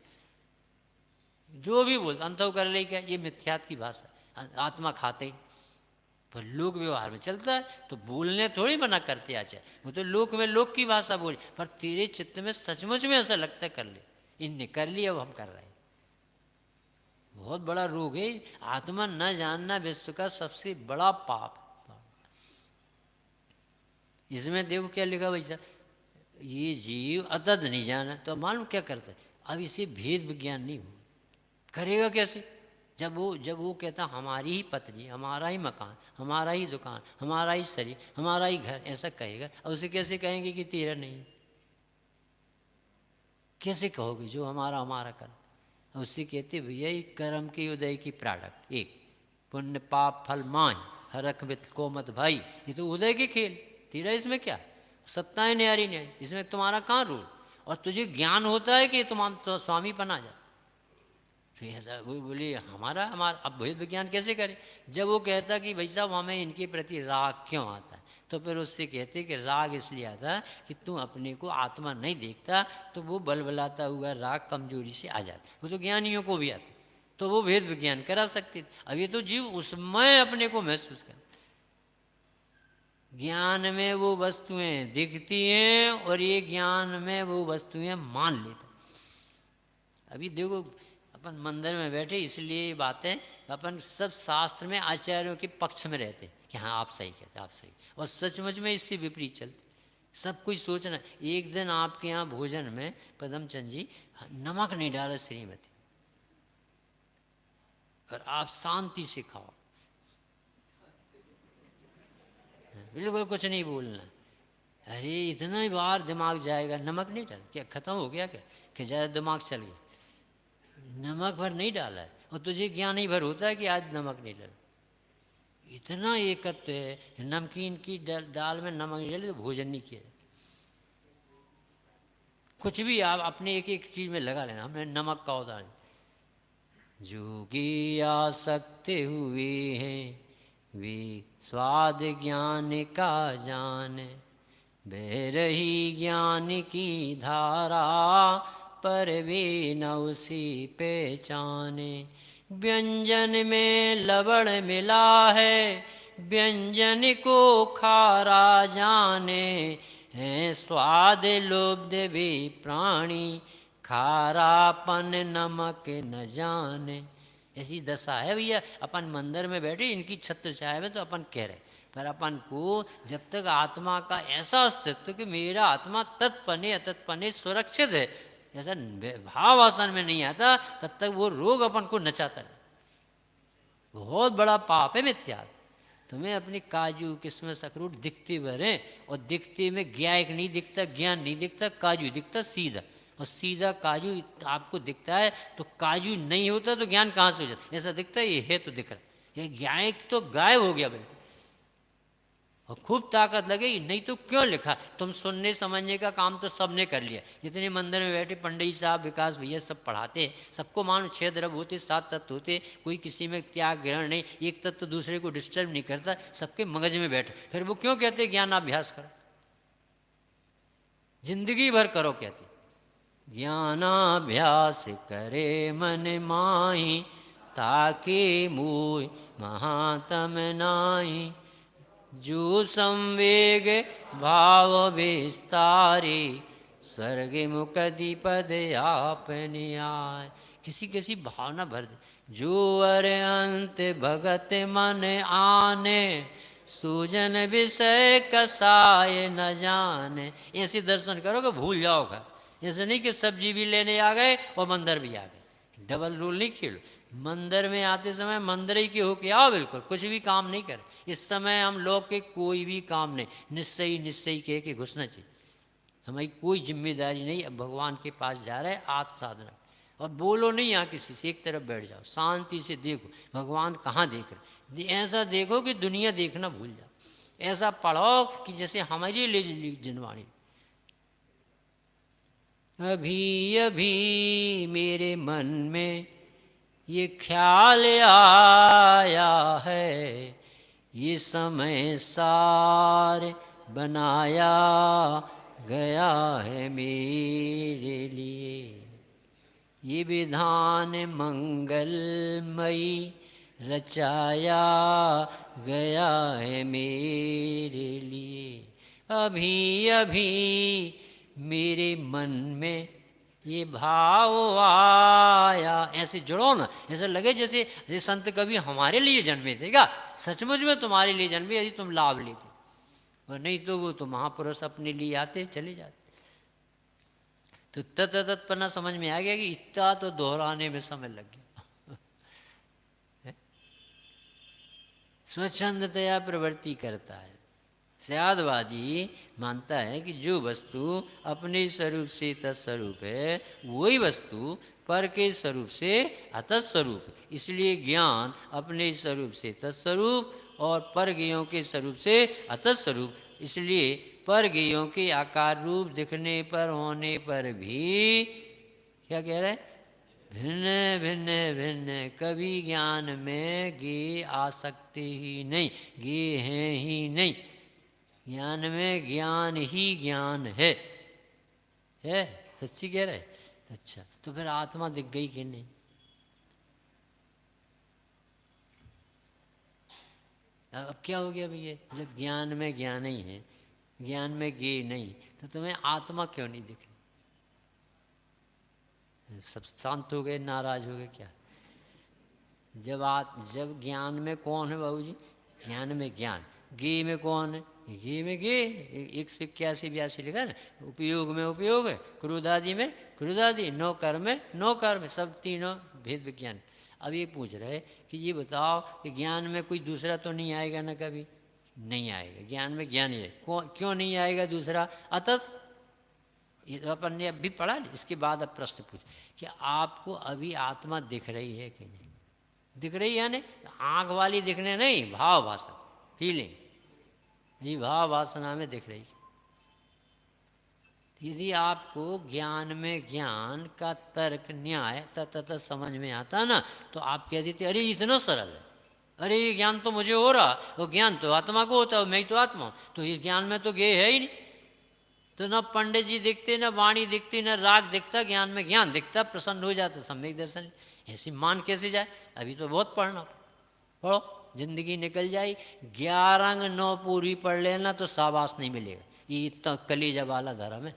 जो भी बोलते अंतव कर ले क्या, ये मिथ्यात्व की भाषा। आत्मा खाते ही पर लोक व्यवहार में चलता है, तो बोलने थोड़ी मना करते आचार्य, वो तो लोक में लोक की भाषा बोली, पर तेरे चित्त में सचमुच में ऐसा लगता है कर ले, इनने कर लिया, अब हम कर रहे हैं। बहुत बड़ा रोग है आत्मा न जानना, विश्व का सबसे बड़ा पाप। इसमें देखो क्या लिखा भाई साहब, ये जीव अतत नहीं जाना, तो मालूम क्या करता है? अब इसे भेद विज्ञान नहीं हो, करेगा कैसे? जब वो कहता हमारी ही पत्नी, हमारा ही मकान, हमारा ही दुकान, हमारा ही शरीर, हमारा ही घर, ऐसा कहेगा। अब उसे कैसे कहेंगे कि तेरा नहीं? कैसे कहोगे जो हमारा हमारा कर? उससे कहते भैया ये कर्म के उदय की प्रोडक्ट, एक पुण्य पाप फल मान हरख वित को मत भाई, ये तो उदय के खेल, तेरा इसमें क्या? सत्ताएं न्यारी न्यारी, इसमें तुम्हारा कहाँ रोल? और तुझे ज्ञान होता है कि तुम तो स्वामी बना जा, तो ऐसा वो बोली हमारा हमारा। अब भेद विज्ञान कैसे करे? जब वो कहता कि भाई साहब हमें इनके प्रति राग क्यों आता है, तो फिर उससे कहते कि राग इसलिए आता है कि तू अपने को आत्मा नहीं देखता, तो वो बलबलाता हुआ राग कमजोरी से आ जाता, वो तो ज्ञानियों को भी आता, तो वो भेद विज्ञान करा सकते। अब ये तो जीव उसमें अपने को महसूस कर, ज्ञान में वो वस्तुएं दिखती हैं, और ये ज्ञान में वो वस्तुएं मान लेता। अभी देखो अपन मंदिर में बैठे इसलिए ये बातें अपन सब शास्त्र में आचार्यों के पक्ष में रहते कि हाँ आप सही कहते, आप सही, और सचमुच में इससे विपरीत चलते। सब कुछ सोचना। एक दिन आपके यहाँ भोजन में पदमचंद जी नमक नहीं डाला श्रीमती, और आप शांति से खाओ, बिल्कुल कुछ नहीं बोलना। अरे इतना ही बार दिमाग जाएगा, नमक नहीं डाल, क्या खत्म हो गया क्या, कि ज़्यादा दिमाग चल गया, नमक भर नहीं डाला है, और तुझे ज्ञान ही भर होता है कि आज नमक नहीं डाला। इतना एकत्व है, नमकीन की दाल में नमक नहीं डाले तो भोजन नहीं किया। कुछ भी आप अपने एक एक चीज़ में लगा लेना। हमने नमक का उदाहरण, जोगी आसक्ति हुए हैं वे स्वाद ज्ञान का जाने, बह रही ज्ञान की धारा पर वे न उसी पहचाने। व्यंजन में लवण मिला है व्यंजन को खारा जाने, है स्वाद लोभ भी प्राणी खारापन नमक न जाने। ऐसी दशा है भैया। अपन मंदिर में बैठे इनकी छत्र छाया में तो अपन कह रहे, पर अपन को जब तक आत्मा का ऐसा अस्तित्व कि मेरा आत्मा तत्पने अतत्पने सुरक्षित है, ऐसा भाव आसन में नहीं आता, तब तक वो रोग अपन को नचाता रहे। बहुत बड़ा पाप है मिथ्या। तुम्हें अपनी काजू किस्मत अखरूट दिखते भर हैं, और दिखते में ज्ञायक नहीं दिखता, ज्ञान नहीं दिखता, काजू दिखता सीधा, और सीधा काजू आपको दिखता है तो काजू नहीं होता तो ज्ञान कहाँ से हो जाता, ऐसा दिखता है ये है तो दिख रहा है, ये ज्ञायक तो गायब हो गया बिल्कुल। और खूब ताकत लगेगी, नहीं तो क्यों लिखा। तुम सुनने समझने का काम तो सबने कर लिया। जितने मंदिर में बैठे पंडित साहब, विकास भैया सब पढ़ाते हैं, सबको मानो 6 द्रव्य होते, 7 तत्व होते, कोई किसी में त्याग ग्रहण नहीं, एक तत्व दूसरे को डिस्टर्ब नहीं करता, सबके मगज में बैठे। फिर वो क्यों कहते ज्ञानाभ्यास करो, जिंदगी भर करो कहते। ज्ञानाभ्यास करे मन माही, ताके मोह महातम नाही। जो संवेग भाव विस्तारे, स्वर्ग मुकदि पद आपने आए। किसी किसी भावना भर दे। जो अरहंत भगत मन आने, सूजन विषय कसाय न जाने। ऐसे दर्शन करोगे भूल जाओगे। ऐसे नहीं कि सब्जी भी लेने आ गए और मंदिर भी आ गए, डबल रूल नहीं खेलो। मंदिर में आते समय मंदिर ही के होके आओ, बिल्कुल कुछ भी काम नहीं करे। इस समय हम लोग के कोई भी काम नहीं, निश्चय निश्चय कह के घुसना चाहिए। हमारी कोई जिम्मेदारी नहीं। अब भगवान के पास जा रहे हैं, आत्म साधना, और बोलो नहीं यहाँ किसी से, एक तरफ बैठ जाओ, शांति से देखो भगवान कहाँ देख रहे। ऐसा देखो कि दुनिया देखना भूल जाओ, ऐसा पढ़ो कि जैसे हमारे लिए जनवाणी। अभी अभी मेरे मन में ये ख्याल आया है, ये समय सार बनाया गया है मेरे लिए। ये विधान मंगलमयी रचाया गया है मेरे लिए। अभी अभी मेरे मन में ये भाव आया। ऐसे जुड़ो ना, ऐसा लगे जैसे संत कभी हमारे लिए जन्मे थे क्या, सचमुच में तुम्हारे लिए जन्मे, यदि तुम लाभ लेते, और नहीं तो वो तो महापुरुष अपने लिए आते चले जाते। तो तत्पन्ना समझ में आ गया कि इतना तो दोहराने में समय लग गया। स्वच्छंदतया प्रवृत्ति करता है। सयादवादी मानता है कि जो वस्तु अपने स्वरूप से तत्स्वरूप है, वही वस्तु पर के स्वरूप से अतस्वरूप। इसलिए ज्ञान अपने स्वरूप से तत्स्वरूप और पर ज्ञेयों के स्वरूप से अतस्वरूप। इसलिए पर ज्ञेयों के आकार रूप दिखने पर होने पर भी क्या कह रहे, भिन्न भिन्न भिन्न, कभी ज्ञान में गे आ सकते ही नहीं, गे हैं ही नहीं। ज्ञान में ज्ञान ही ज्ञान है। सच्ची कह रहे। अच्छा, तो फिर आत्मा दिख गई कि नहीं? अब क्या हो गया भैया, जब ज्ञान में ज्ञान ही है, ज्ञान में गे नहीं, तो तुम्हें आत्मा क्यों नहीं दिख रही सब शांत हो गए, नाराज हो गए क्या? जब ज्ञान में कौन है बाबूजी? ज्ञान में ज्ञान, गे में कौन है? गे में गे, 181-82 लिखा ना। उपयोग में उपयोग है, क्रोधादि में क्रोधादि, नो कर्म में नो कर्म, सब तीनों भेद विज्ञान। अब ये पूछ रहे कि ये बताओ कि ज्ञान में कोई दूसरा तो नहीं आएगा ना? कभी नहीं आएगा। ज्ञान में ज्ञान ही है। क्यों नहीं आएगा दूसरा? अतः ये तो अपन ने अभी पढ़ा नहीं। इसके बाद अब प्रश्न पूछ कि आपको अभी आत्मा दिख रही है कि नहीं? दिख रही है नहीं, आंख वाली दिखने नहीं, भाव भाषा, फीलिंग, ये भाव वासना में दिख रही। यदि आपको ज्ञान में ज्ञान का तर्क न्याय तत समझ में आता ना, तो आप कह देते अरे इतना सरल है, अरे ये ज्ञान तो मुझे हो रहा, वो ज्ञान तो आत्मा को होता है, मैं तो आत्मा हूँ, तो इस ज्ञान में तो गे है ही नहीं। तो न पंडित जी दिखते, न वाणी दिखती, न राग दिखता, ज्ञान में ज्ञान दिखता, प्रसन्न हो जाता, सम्यक दर्शन। ऐसी मान कैसे जाए? अभी तो बहुत पढ़ना, पढ़ो, जिंदगी निकल जाए। 11 अंग 9 पूरी पढ़ लेना तो शाबाश नहीं मिलेगा। ये इतना कलीजा वाला धर्म है।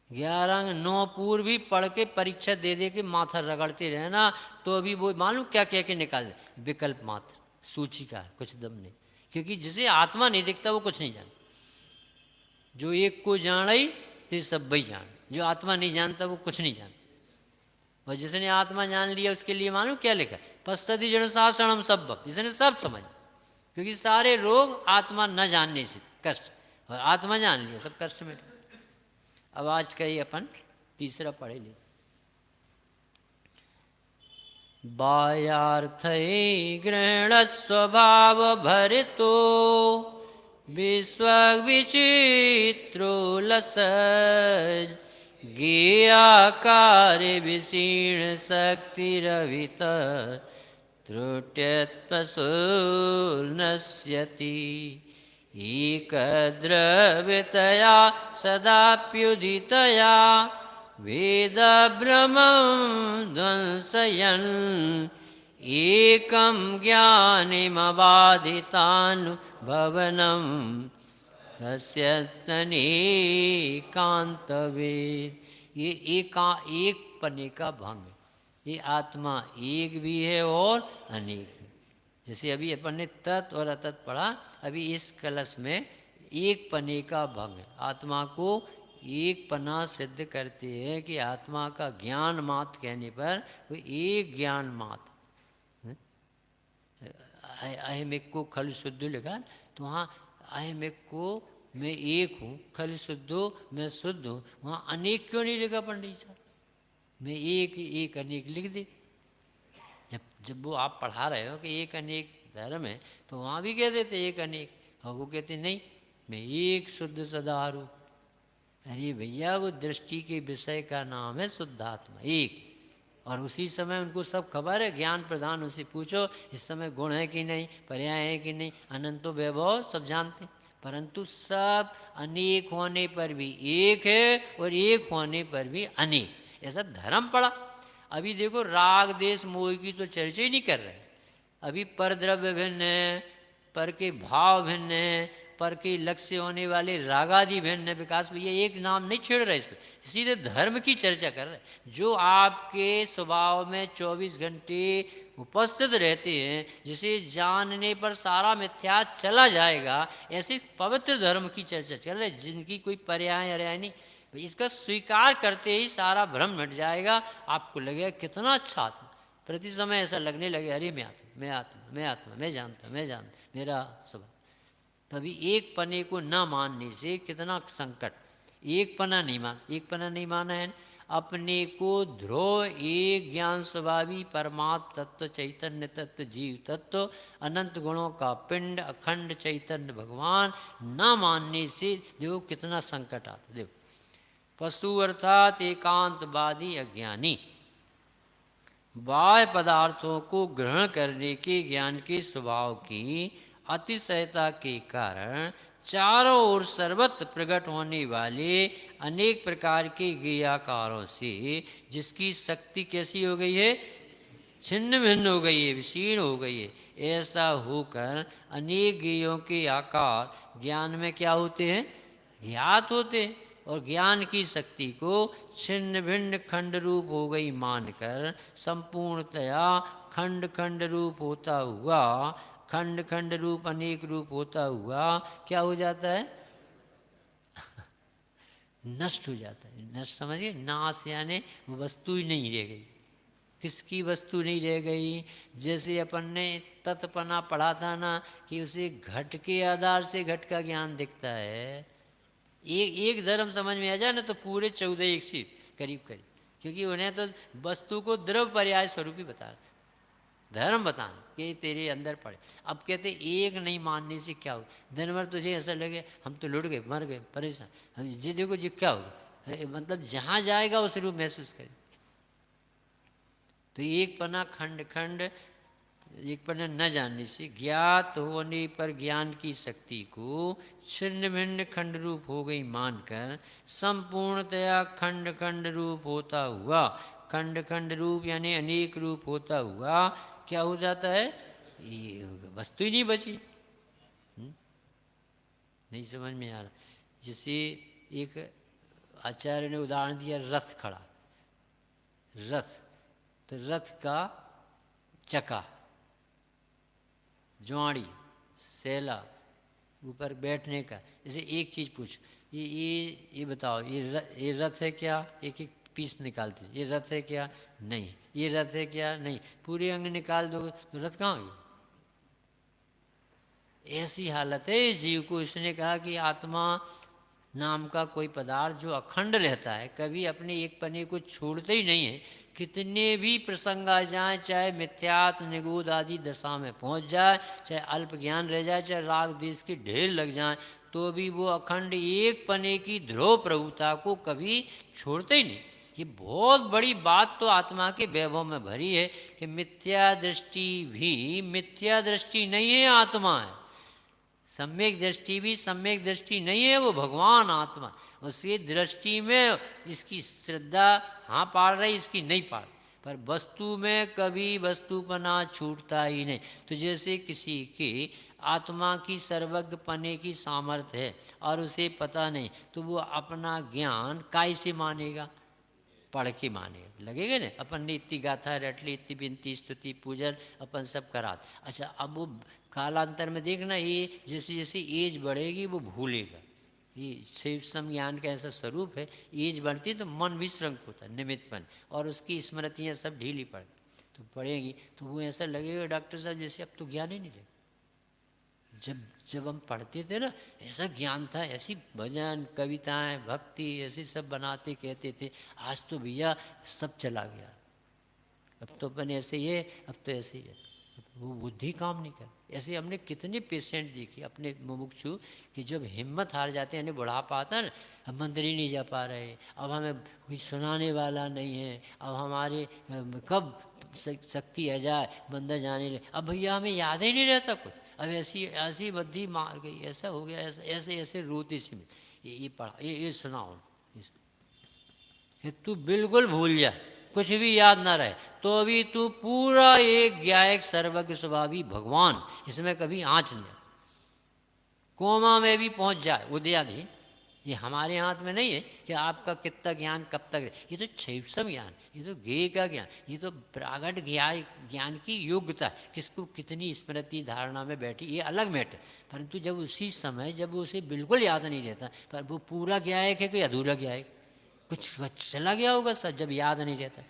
11 अंग 9 पूर भी पढ़ के परीक्षा दे दे के माथा रगड़ते रहना, तो अभी वो मालूम क्या कह के निकाल दे, विकल्प मात्र, सूची का कुछ दम नहीं। क्योंकि जिसे आत्मा नहीं दिखता वो कुछ नहीं जान। जो एक को जान ही तो सब भाई जान, जो आत्मा नहीं जानता वो कुछ नहीं जानता। और जिसने आत्मा जान लिया उसके लिए मालूम क्या लिखा? पश्चाति जड़ शासनम सब, इसने सब समझ। क्योंकि सारे रोग आत्मा न जानने से कष्ट, और आत्मा जान लिया सब कष्ट में। अब आज का ही अपन तीसरा पढ़े ले। बाह्यार्थ ग्रहण स्वभाव भरितो विश्व विचित्रो लसज गेयाकार विशीर्ण शक्तिरवित त्रुट्यत्पशुर्नश्यति एकदृव्यतया सदाप्युदितया वेदभ्रमं ध्वंसयन् एकं ज्ञानिमबाधितानुभवनं नश्यत्यनेकान्तवेद। ये एक पने का भंग। ये आत्मा एक भी है और अनेक भी। जैसे अभी अपन ने तत् और अतत् पढ़ा, अभी इस कलश में एक पने का भंग है। आत्मा को एक पना सिद्ध करते हैं कि आत्मा का ज्ञान मात्र कहने पर वो एक ज्ञान मात्र। अहमिक को खल शुद्ध लिखा तो वहाँ अहमिक को मैं एक हूँ, खल शुद्धो मैं शुद्ध हूँ, वहाँ अनेक क्यों नहीं लिखा पंडित साहब? मैं एक अनेक लिख दे। जब वो आप पढ़ा रहे हो कि एक अनेक धर्म है, तो वहाँ भी कह देते एक अनेक, और वो कहते नहीं मैं एक शुद्ध सदारू। अरे भैया वो दृष्टि के विषय का नाम है शुद्धात्मा एक। और उसी समय उनको सब खबर है, ज्ञान प्रधान उनसे पूछो इस समय गुण है कि नहीं, पर्याय है कि नहीं, अनंतो वैभव सब जानते। परंतु सब अनेक होने पर भी एक है और एक होने पर भी अनेक, ऐसा धर्म पड़ा। अभी देखो राग देश मोह की तो चर्चा ही नहीं कर रहे। अभी पर द्रव्य भिन्न है, पर के भाव भिन्न है, पर के लक्ष्य होने वाले रागादि भिन्न है। विकास भैया एक नाम नहीं छेड़ रहे इस पर, सीधे धर्म की चर्चा कर रहे। जो आपके स्वभाव में 24 घंटे उपस्थित रहते हैं, जिसे जानने पर सारा मिथ्या चला जाएगा, ऐसे पवित्र धर्म की चर्चा चल रही, जिनकी कोई पर्याय अर्याय नहीं। इसका स्वीकार करते ही सारा भ्रम मिट जाएगा। आपको लगेगा कितना अच्छा आत्मा। प्रति समय ऐसा लगने लगे अरे मैं आत्मा मैं आत्मा मैं आत्मा मैं जानता मेरा स्वभाव। तभी एक पने को न मानने से कितना संकट। एक पना नहीं माना है। अपने को ध्रुव एक ज्ञान स्वभावी परमात्म तत्व चैतन्य तत्व जीव तत्व अनंत गुणों का पिंड अखंड चैतन्य भगवान न मानने से देखो कितना संकट आता। देखो पशु अर्थात एकांतवादी अज्ञानी बाह्य पदार्थों को ग्रहण करने के ज्ञान के स्वभाव की अतिशयता के कारण चारों ओर सर्वत्र प्रकट होने वाले अनेक प्रकार के गेयाकारों से जिसकी शक्ति कैसी हो गई है, छिन्न भिन्न हो गई है, विशीर्ण हो गई है। ऐसा होकर अनेक गेयों के आकार ज्ञान में क्या होते हैं, ज्ञात होते हैं। और ज्ञान की शक्ति को छिन्न भिन्न खंड रूप हो गई मानकर संपूर्णतया खंड खंड रूप होता हुआ, खंड खंड रूप अनेक रूप होता हुआ क्या हो जाता है? नष्ट हो जाता है। नष्ट समझिए, नाश यानी वस्तु ही नहीं रह गई। किसकी वस्तु नहीं रह गई? जैसे अपन ने तत्पना पढ़ा था ना कि उसे घट के आधार से घट का ज्ञान दिखता है। एक धर्म समझ में आ जाए ना तो पूरे 14 एक से करीब करीब, क्योंकि उन्हें तो वस्तु को द्रव पर्याय स्वरूप ही बता रहा, धर्म बताना कि तेरे अंदर पड़े। अब कहते एक नहीं मानने से क्या हो, दिन भर तुझे ऐसा लगे हम तो लुट गए, मर गए, परेशान, हम जी देखो जी क्या होगा, मतलब जहाँ जाएगा उस रूप महसूस करे। तो एक पना खंड खंड, एक पना न जानने से, ज्ञात होने पर ज्ञान की शक्ति को छिन्न भिन्न खंड रूप हो गई मानकर संपूर्णतया खंड खंड रूप होता हुआ, खंड खंड रूप यानी अनेक रूप होता हुआ क्या हो जाता है? ये वस्तु ही नहीं बची। नहीं समझ में आ रहा? जैसे एक आचार्य ने उदाहरण दिया, रथ खड़ा, रथ, तो रथ का चका, ज्वाड़ी, सेला, ऊपर बैठने का, जैसे एक चीज़ पूछ, ये बताओ, ये रथ है क्या? एक एक पीस निकालते, ये रथ है क्या? नहीं। ये रथ है क्या? नहीं। पूरे अंग निकाल दो तो रथ कहाँ गई? ऐसी हालत है इस जीव को। इसने कहा कि आत्मा नाम का कोई पदार्थ जो अखंड रहता है, कभी अपने एक पने को छोड़ते ही नहीं है। कितने भी प्रसंग आ जाए, चाहे मिथ्यात निगूढ़ आदि दशा में पहुंच जाए, चाहे अल्प ज्ञान रह जाए, चाहे राग देश के ढेर लग जाए, तो भी वो अखंड एक पने की ध्रुव प्रभुता को कभी छोड़ते ही नहीं। ये बहुत बड़ी बात तो आत्मा के वैभव में भरी है कि मिथ्या दृष्टि भी मिथ्या दृष्टि नहीं है, आत्मा है। सम्यक दृष्टि भी सम्यक दृष्टि नहीं है, वो भगवान आत्मा। उसकी दृष्टि में इसकी श्रद्धा हाँ पाड़ रही, इसकी नहीं पाड़, पर वस्तु में कभी वस्तुपना छूटता ही नहीं। तो जैसे किसी की आत्मा की सर्वज्ञ पने की सामर्थ्य है और उसे पता नहीं, तो वो अपना ज्ञान काय से मानेगा? पढ़ के माने लगेगा ना। अपन ने इतनी गाथा रट ली, इतनी बिनती स्तुति पूजन अपन सब करा। अच्छा, अब वो कालांतर में देखना, ये जैसे जैसे एज बढ़ेगी वो भूलेगा। ये शिव सम ज्ञान का ऐसा स्वरूप है, एज बढ़ती है तो मन भी श्रंक होता है, निमित्तपन, और उसकी स्मृतियाँ सब ढीली पड़ तो पड़ेगी, तो वो ऐसा लगेगा डॉक्टर साहब जैसे अब तो ज्ञान ही नहीं रहे। जब हम पढ़ते थे ना, ऐसा ज्ञान था, ऐसी भजन कविताएं भक्ति ऐसे सब बनाते कहते थे। आज तो भैया सब चला गया, अब तो अपन ऐसे ही है, अब तो ऐसे ही है, वो बुद्धि काम नहीं कर। ऐसे हमने कितने पेशेंट देखे अपने मुमुक्षु कि जब हिम्मत हार जाते हैं, बुढ़ापा आता है ना, अब मंदिर ही नहीं जा पा रहे, अब हमें कोई सुनाने वाला नहीं है, अब हमारे कब शक्ति आ जाए मंदिर जाने लगे, अब भैया हमें याद ही नहीं रहता कुछ, अब ऐसी ऐसी बुद्धि मार गई, ऐसा हो गया, ऐसा ऐसे ऐसे रोती सी ये पढ़ा, ये सुनाओ, तू बिल्कुल भूल जा, कुछ भी याद ना रहे, तो अभी तू पूरा एक ज्ञायक सर्वज्ञ स्वभावी भगवान, इसमें कभी आँच नहीं, कोमा में भी पहुंच जाए उदयाधीन। ये हमारे हाथ में नहीं है कि आपका कितना ज्ञान कब तक, ये तो क्षैपसम ज्ञान, ये तो ज्ञेय का ज्ञान, ये तो प्रागट ज्ञान की योग्यता, किसको कितनी स्मृति धारणा में बैठी, ये अलग मैटर। परंतु जब उसी समय जब उसे बिल्कुल याद नहीं रहता, पर वो पूरा ज्ञायक है कि अधूरा ज्ञायक, कुछ चला गया होगा सर जब याद नहीं रहता।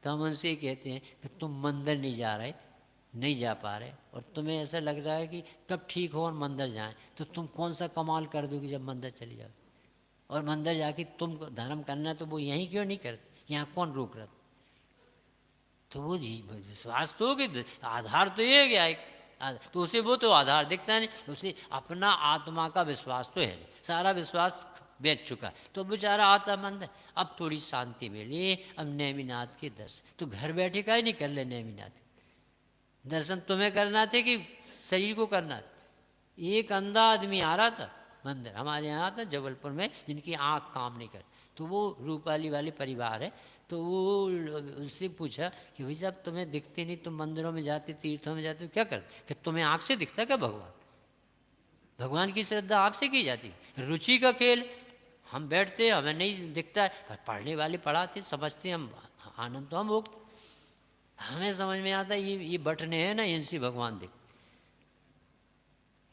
तो हम उनसे कहते हैं कि तुम मंदिर नहीं जा रहे, नहीं जा पा रहे, और तुम्हें ऐसा लग रहा है कि कब ठीक हो और मंदिर जाएं, तो तुम कौन सा कमाल कर दोगे जब मंदिर चली जाओ, और मंदिर जाके तुम धर्म करना है तो वो यहीं क्यों नहीं करते, यहाँ कौन रोक रहा? तो वो विश्वास तो कि आधार तो ये गया एक, तो उसे वो तो आधार दिखता नहीं, उसे अपना आत्मा का विश्वास तो है, सारा विश्वास बेच चुका है, तो बेचारा आता मंदिर। अब थोड़ी शांति मिली, अब नेमिनाथ के दर्शन, तो घर बैठे का ही नहीं कर ले नेमिनाथ दर्शन, तुम्हें करना थे कि शरीर को करना था? एक अंधा आदमी आ रहा था मंदिर, हमारे यहाँ था जबलपुर में, जिनकी आँख काम नहीं कर, तो वो रूपाली वाले परिवार है, तो वो उनसे पूछा कि भाई साहब तुम्हें दिखते नहीं, तुम मंदिरों में जाते, तीर्थों में जाते, क्या करते? कि तुम्हें आँख से दिखता क्या भगवान? भगवान की श्रद्धा आँख से की जाती, रुचि का खेल। हम बैठते हमें नहीं दिखता है, पर पढ़ने वाले पढ़ाते समझते, हम आनंद तो हम भोगते। हमें समझ में आता है ये बटने हैं ना, इनसे भगवान दिख।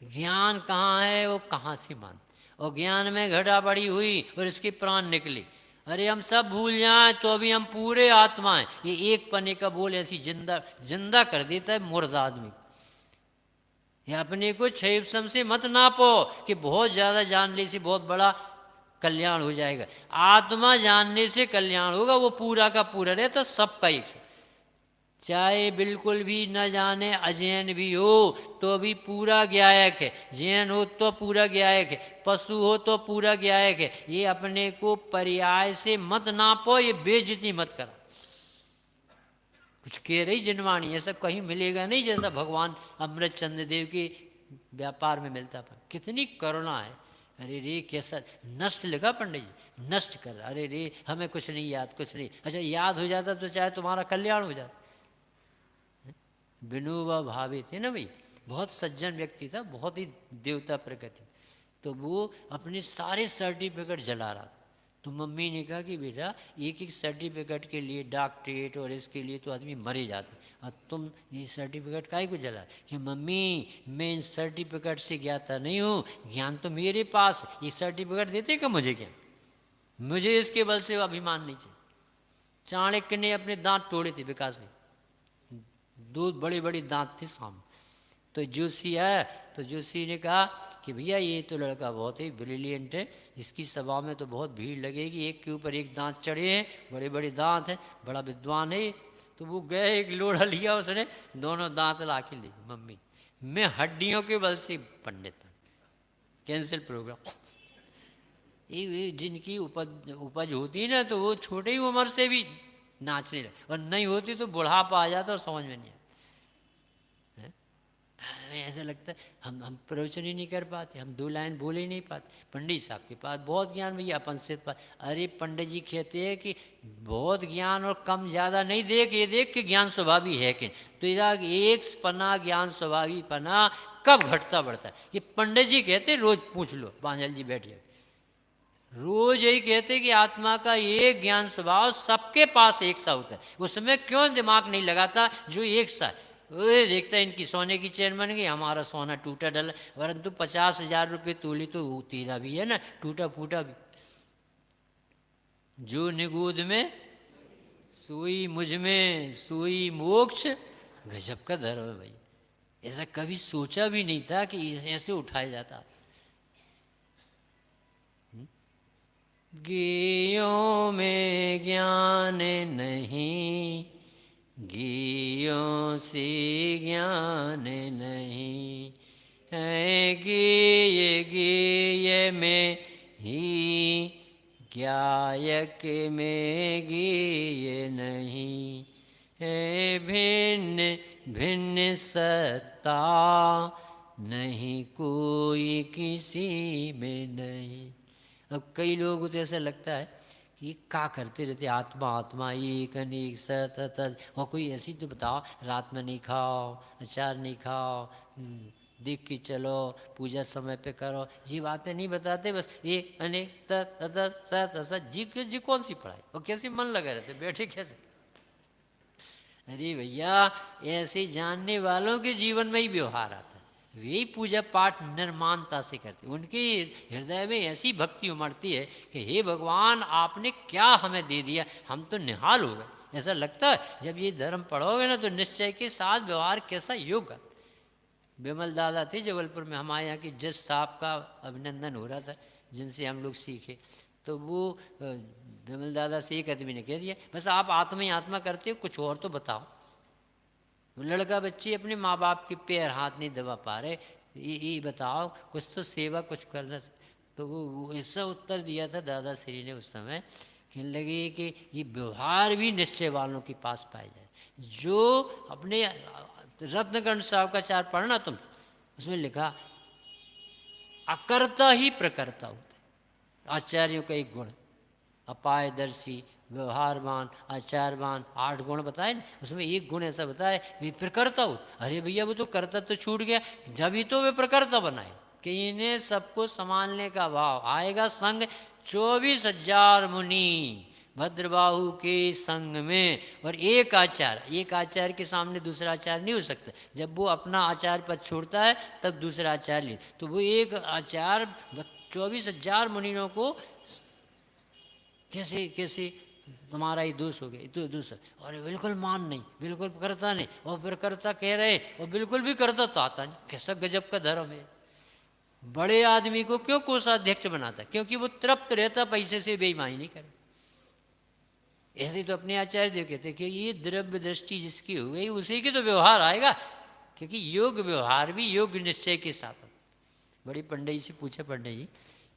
ज्ञान कहाँ है वो कहाँ से मान, और ज्ञान में घटा बड़ी हुई और इसके प्राण निकले। अरे हम सब भूल जाएं तो अभी हम पूरे आत्मा हैं। ये एक पन्ने का बोल ऐसी जिंदा जिंदा कर देता है मुर्दा आदमी। ये अपने को क्षयसम से मत नापो कि बहुत ज़्यादा जानने से बहुत बड़ा कल्याण हो जाएगा। आत्मा जानने से कल्याण होगा, वो पूरा का पूरा रहे तो सबका एक से। चाहे बिल्कुल भी न जाने अजैन भी हो तो भी पूरा ज्ञायक है, जैन हो तो पूरा ज्ञायक है, पशु हो तो पूरा ज्ञायक है। ये अपने को पर्याय से मत नापो, ये बेइज्जती मत करो। कुछ कह रही जिनवाणी, ऐसा कहीं मिलेगा नहीं जैसा भगवान अमृत चंद्र देव के व्यापार में मिलता। पर कितनी करुणा है। अरे रे कैसा नष्ट लिखा पंडित जी, नष्ट कर। अरे रे हमें कुछ नहीं याद, कुछ नहीं। अच्छा याद हो जाता तो चाहे तुम्हारा कल्याण हो जाता। विनोबा भावे थे ना भाई, बहुत सज्जन व्यक्ति था, बहुत ही देवता प्रकृति। तो वो अपने सारे सर्टिफिकेट जला रहा था। तो मम्मी ने कहा कि बेटा एक एक सर्टिफिकेट के लिए डॉक्टरेट और इसके लिए तो आदमी मरे जाते, और तुम ये सर्टिफिकेट काहे को जला। कि मम्मी मैं इन सर्टिफिकेट से ज्ञाता नहीं हूँ, ज्ञान तो मेरे पास। ये सर्टिफिकेट देते क्या मुझे ज्ञान, मुझे इसके बल से अभिमान नहीं चाहिए। चाणक्य ने अपने दांत तोड़े थे विकास में, दो बड़े बड़े दांत थे सामने। तो जोशी आया, तो जोशी ने कहा कि भैया ये तो लड़का बहुत ही ब्रिलियंट है, इसकी सभा में तो बहुत भीड़ लगेगी, एक के ऊपर एक दांत चढ़े हैं, बड़े बड़े दांत हैं, बड़ा विद्वान है। तो वो गए, एक लोढ़ा लिया उसने, दोनों दांत ला के ली। मम्मी मैं हड्डियों के बल से पंडित बन, कैंसिल प्रोग्राम। ये जिनकी उपज होती है ना, तो वो छोटी ही उम्र से भी नाचने लगे, और नहीं होती तो बुढ़ापा आ जाता और समझ में नहीं आता। ऐसा लगता है हम प्रवचन ही नहीं कर पाते, हम दो लाइन बोल ही नहीं पाते। पंडित साहब के पास बहुत ज्ञान, भैया अपन से पास। अरे पंडित जी कहते हैं कि बहुत ज्ञान और कम ज़्यादा नहीं देख, ये देख कि ज्ञान स्वभावी है कि। तो एक पन्ना ज्ञान स्वभावी पन्ना कब घटता बढ़ता है, ये पंडित जी कहते, रोज पूछ लो, पांजल जी बैठ जाए, रोज यही कहते कि आत्मा का एक ज्ञान स्वभाव सबके पास एक सा होता है, उसमें क्यों दिमाग नहीं लगाता जो एक सा है। वो देखता है इनकी सोने की चेन बन गई, हमारा सोना टूटा डला, परंतु 50,000 रुपये तोली तो तेरा भी है ना, टूटा फूटा भी। जो निगूद में सोई मुझ में सोई मोक्ष, गजब का धर्म है भाई। ऐसा कभी सोचा भी नहीं था कि ऐसे उठाया जाता। ज्ञेयों में ज्ञान नहीं, ज्ञेयों से ज्ञान नहीं है, ज्ञेय ज्ञेय में ही ज्ञायक में ज्ञेय नहीं है, भिन्न भिन्न सत्ता नहीं कोई किसी में नहीं। अब कई लोगों को तो ऐसा लगता है कि क्या करते रहते, आत्मा आत्मा एक अनेक सत तत्, और कोई ऐसी तो बताओ, रात में नहीं खाओ, अचार नहीं खाओ, देख के चलो, पूजा समय पे करो, जी बातें नहीं बताते, बस ये अनेक तत् सत असत, जी कौन सी पढ़ाई, और कैसे मन लगा रहते, बैठे कैसे। अरे भैया ऐसे जानने वालों के जीवन में ही व्यवहार आता है, वे पूजा पाठ निर्माणता से करते, उनके हृदय में ऐसी भक्ति उमड़ती है कि हे भगवान आपने क्या हमें दे दिया, हम तो निहाल हो गए। ऐसा लगता है जब ये धर्म पढ़ोगे ना तो निश्चय के साथ व्यवहार कैसा योग। विमल दादा थे जबलपुर में, हमारे यहाँ के जज साहब का अभिनंदन हो रहा था जिनसे हम लोग सीखे। तो वो विमल दादा से एक आदमी ने कह दिया, बस आप आत्मा ही आत्मा करते हो, कुछ और तो बताओ। लड़का बच्चे अपने माँ बाप के पैर हाथ नहीं दबा पा रहे, ये बताओ कुछ तो सेवा कुछ करना। तो वो ऐसा उत्तर दिया था दादा श्री ने उस समय, कहने लगे कि ये व्यवहार भी निश्चय वालों के पास पाए जाए। जो अपने रत्नगण साहब का चार पढ़ना तुम, उसमें लिखा अकर्ता ही प्रकर्ता होता है। आचार्यों का एक गुण, अपायदर्शी, व्यवहारवान, आचारवान, 8 गुण बताए ना, उसमें एक गुण ऐसा बताए वे प्रकर्ता हो। अरे भैया वो तो कर्ता तो छूट गया, जब ही तो वे प्रकर्ता बनाए। कि इन्हें सबको संभालने का भाव आएगा। संग 24,000 मुनि भद्रबाहु के संग में, और एक आचार्य के सामने दूसरा आचार्य नहीं हो सकता। जब वो अपना आचार्य पद छोड़ता है तब दूसरा आचार्य ले, तो वो एक आचार्य 24,000 मुनियों को कैसे कैसे तुम्हारा ही दोष हो गया, तो दोष, और बिल्कुल मान नहीं, बिल्कुल करता नहीं, और फिर करता कह रहे और बिल्कुल भी करता तो आता नहीं। कैसा गजब का धर्म है। बड़े आदमी को क्यों कोषाध्यक्ष बनाता? क्योंकि वो तृप्त रहता, पैसे से बेईमानी नहीं करे। ऐसे तो अपने आचार्य देव कहते कि ये द्रव्य दृष्टि जिसकी हो गई उसी की तो व्यवहार आएगा, क्योंकि योग व्यवहार भी योग निश्चय के साथ। बड़ी पंडित जी से पूछा पंडित जी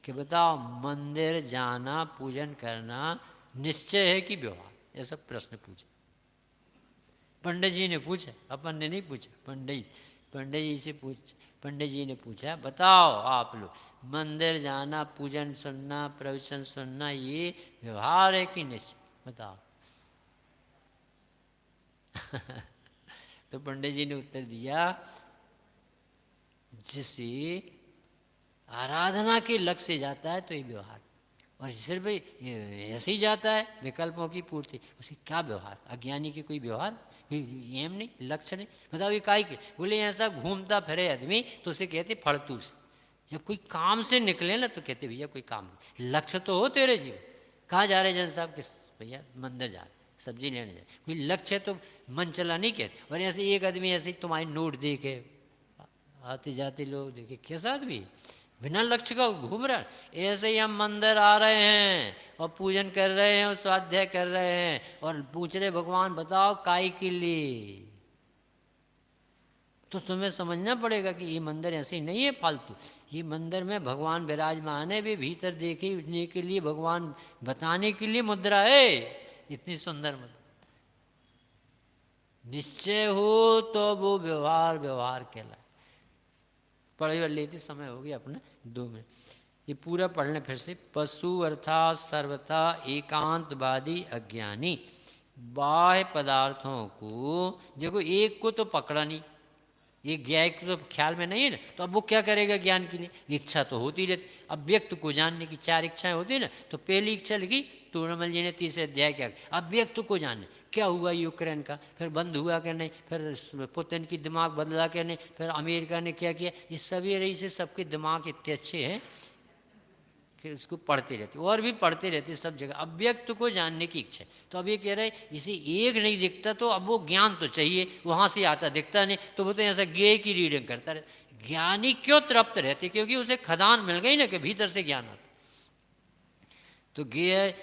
कि बताओ मंदिर जाना पूजन करना निश्चय है कि व्यवहार? ऐसा प्रश्न पूछा पंडित जी ने पूछा, अपन ने नहीं पूछा। पंडित जी से पंडित जी ने पूछा बताओ आप लोग मंदिर जाना पूजन सुनना प्रवचन सुनना ये व्यवहार है कि निश्चय? बताओ। तो पंडित जी ने उत्तर दिया जिसे आराधना के लक्ष्य से जाता है तो ये व्यवहार, और सिर्फ ऐसे ही जाता है विकल्पों की पूर्ति, उसे क्या व्यवहार? अज्ञानी के कोई व्यवहार एम नहीं, लक्ष्य नहीं। बताओ ये काहे के? बोले ऐसा घूमता फिरे आदमी तो उसे कहते फड़तू से। जब कोई काम से निकले ना तो कहते भैया कोई काम नहीं, लक्ष्य तो हो तेरे जीवन। कहाँ जा रहे जन साहब? किस भैया मंदिर जा रहे, सब्जी लेने जा रहे। कोई लक्ष्य है तो मन चला नहीं कहते। और ऐसे एक आदमी ऐसे ही तुम्हारी नोट देखे आते जाते लोग देखे, कैसा आदमी बिना लक्ष्य का घूम रहा है। ऐसे ही हम मंदिर आ रहे हैं और पूजन कर रहे हैं और स्वाध्याय कर रहे हैं और पूछ रहे भगवान बताओ काय के लिए? तो तुम्हें समझना पड़ेगा कि ये मंदिर ऐसे ही नहीं है फालतू। ये मंदिर में भगवान विराजमान है, भी भीतर देखने के लिए भगवान बताने के लिए मुद्रा है, इतनी सुंदर मुद्रा। निश्चय हो तो वो व्यवहार कहलाए। पढ़े लेते समय हो गया अपने 2 मिनट, ये पूरा पढ़ लें फिर से। पशु अर्थात सर्वथा एकांतवादी अज्ञानी बाह्य पदार्थों को, देखो एक को तो पकड़ा नहीं, एक ज्ञान तो ख्याल में नहीं है ना, तो अब वो क्या करेगा ज्ञान के लिए? इच्छा तो होती रहती। अब व्यक्त को जानने की 4 इच्छाएं होती है ना, तो पहली इच्छा लिखी तोरमल जी ने 3 अध्याय क्या, अब व्यक्त को जानने क्या हुआ यूक्रेन का, फिर बंद हुआ क्या नहीं, फिर पुतिन की दिमाग बदला क्या नहीं, फिर अमेरिका ने क्या किया। ये सभी रही से सबके दिमाग इतने अच्छे हैं कि उसको पढ़ते रहते और भी पढ़ते रहते सब जगह। अव्यक्त को जानने की इच्छा। तो अब ये कह रहे इसे एक नहीं दिखता तो अब वो ज्ञान तो चाहिए, वहाँ से आता दिखता नहीं, तो वो तो ऐसा ज्ञेय की रीडिंग करता रहे। ज्ञानी क्यों तृप्त रहते? क्योंकि उसे खदान मिल गई ना कि भीतर से ज्ञान आता। तो ज्ञेय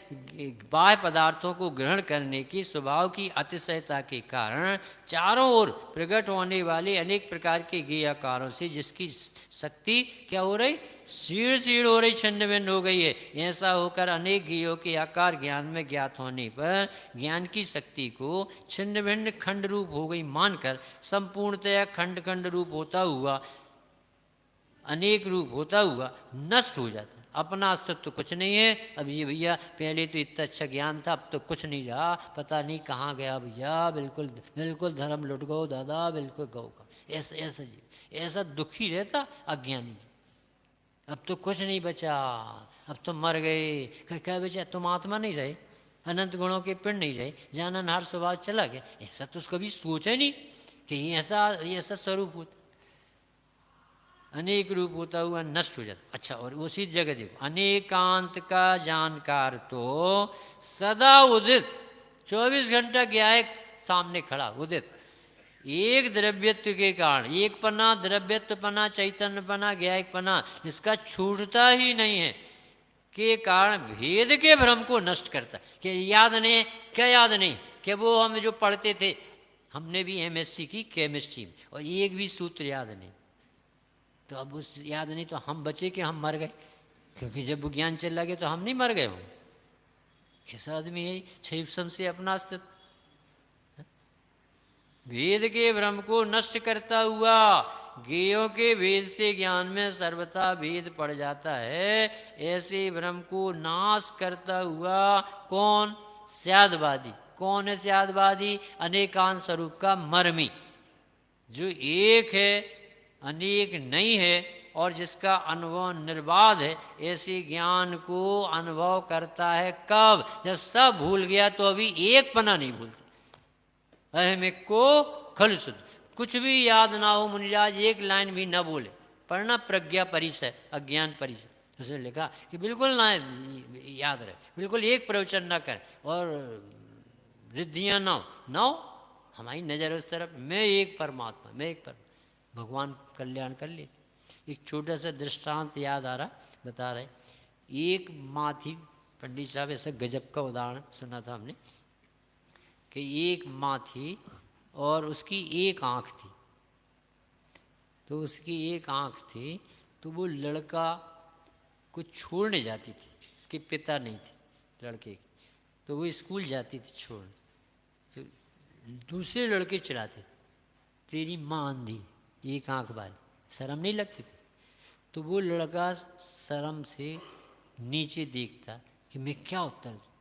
बाह्य पदार्थों को ग्रहण करने की स्वभाव की अतिशयता के कारण चारों ओर प्रकट होने वाले अनेक प्रकार के ज्ञेयाकारों से जिसकी शक्ति क्या हो रही? क्षीण हो रही, छिन्न भिन्न हो गई है। ऐसा होकर अनेक ज्ञेयों के आकार ज्ञान में ज्ञात होने पर ज्ञान की शक्ति को छिन्न भिन्न खंड रूप हो गई मानकर संपूर्णतया खंड खंड रूप होता हुआ, अनेक रूप होता हुआ नष्ट हो जाता है। अपना अस्तित्व तो कुछ नहीं है। अब ये भैया पहले तो इतना अच्छा ज्ञान था, अब तो कुछ नहीं रहा, पता नहीं कहाँ गया भैया, बिल्कुल बिल्कुल धर्म लुट गो दादा, बिल्कुल गौ का। ऐसा जी, ऐसा दुखी रहता अज्ञानी जी। अब तो कुछ नहीं बचा, अब तो मर गए। क्या बचा? तुम आत्मा नहीं रहे, अनंत गुणों के पिंड नहीं रहे, जाननहार स्वभाव चला गया। ऐसा तो कभी सोचा नहीं कि ऐसा स्वरूप होता, अनेक रूप होता हुआ नष्ट हो जाता। अच्छा, और उसी जगह देखो अनेकांत का जानकार तो सदा उदित, 24 घंटा गया है सामने खड़ा उदित, एक द्रव्यत्व के कारण, एक पना द्रव्यत्व पना चैतन्य पना ज्ञायक पना जिसका छूटता ही नहीं है के कारण भेद के भ्रम को नष्ट करता। कि याद नहीं, क्या याद नहीं कि वो हम जो पढ़ते थे, हमने भी MSc की केमिस्ट्री में, और एक भी सूत्र याद नहीं। तो अब उस याद नहीं तो हम बचे कि हम मर गए? क्योंकि जब वो ज्ञान चला गया तो हम नहीं मर गए। हम कैसा आदमी है? क्षिप्सम से अपना अस्तित्व, वेद के भ्रम को नष्ट करता हुआ ज्ञेयों के भेद से ज्ञान में सर्वथा भेद पड़ जाता है। ऐसे भ्रम को नाश करता हुआ कौन? स्यादवादी। कौन है स्यादवादी? अनेकांत स्वरूप का मर्मी, जो एक है अनेक नहीं है, और जिसका अनुभव निर्बाध है, ऐसे ज्ञान को अनुभव करता है कब? जब सब भूल गया तो अभी एक पना नहीं भूलता। अहम को खल शुद्ध, कुछ भी याद ना हो मुनिराज, एक लाइन भी ना बोले, पढ़ना प्रज्ञा परिसर अज्ञान परिसर, उसने लिखा कि बिल्कुल ना याद रहे, बिल्कुल एक प्रवचन ना कर, और रिद्धियाँ ना हो, हमारी नज़र उस तरफ, मैं एक परमात्मा, मैं एक भगवान कल्याण कर ले। एक छोटा सा दृष्टांत याद आ रहा, बता रहे, एक माँ थी, पंडित साहब ऐसा गजब का उदाहरण सुना था हमने, कि एक माँ थी और उसकी एक आँख थी, तो उसकी एक आँख थी, तो वो लड़का को छोड़ने जाती थी, उसके पिता नहीं थे लड़के की, तो वो स्कूल जाती थी छोड़ने, तो दूसरे लड़के चिढ़ाते, तेरी माँ अंधी, एक आँख वाली, शर्म नहीं लगती थी? तो वो लड़का शर्म से नीचे देखता कि मैं क्या उत्तर दूँ,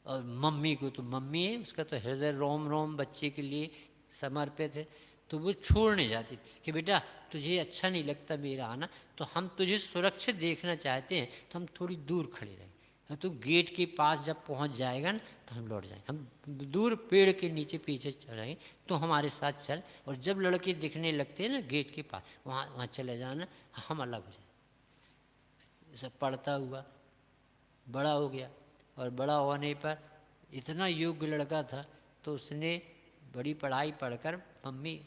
और मम्मी को तो मम्मी है, उसका तो हृदय रोम रोम बच्चे के लिए समर्पित है, तो वो छोड़ने जाती कि बेटा तुझे अच्छा नहीं लगता मेरा आना, तो हम तुझे सुरक्षित देखना चाहते हैं, तो हम थोड़ी दूर खड़े रहें, तो गेट के पास जब पहुंच जाएगा ना तो हम लौट जाएंगे, हम दूर पेड़ के नीचे पीछे चलेंगे, तो हमारे साथ चल, और जब लड़के दिखने लगते हैं ना गेट के पास, वहाँ चले जाना, हम अलग हो जाए। सब पढ़ता हुआ बड़ा हो गया, और बड़ा होने पर इतना योग्य लड़का था, तो उसने बड़ी पढ़ाई पढ़कर मम्मी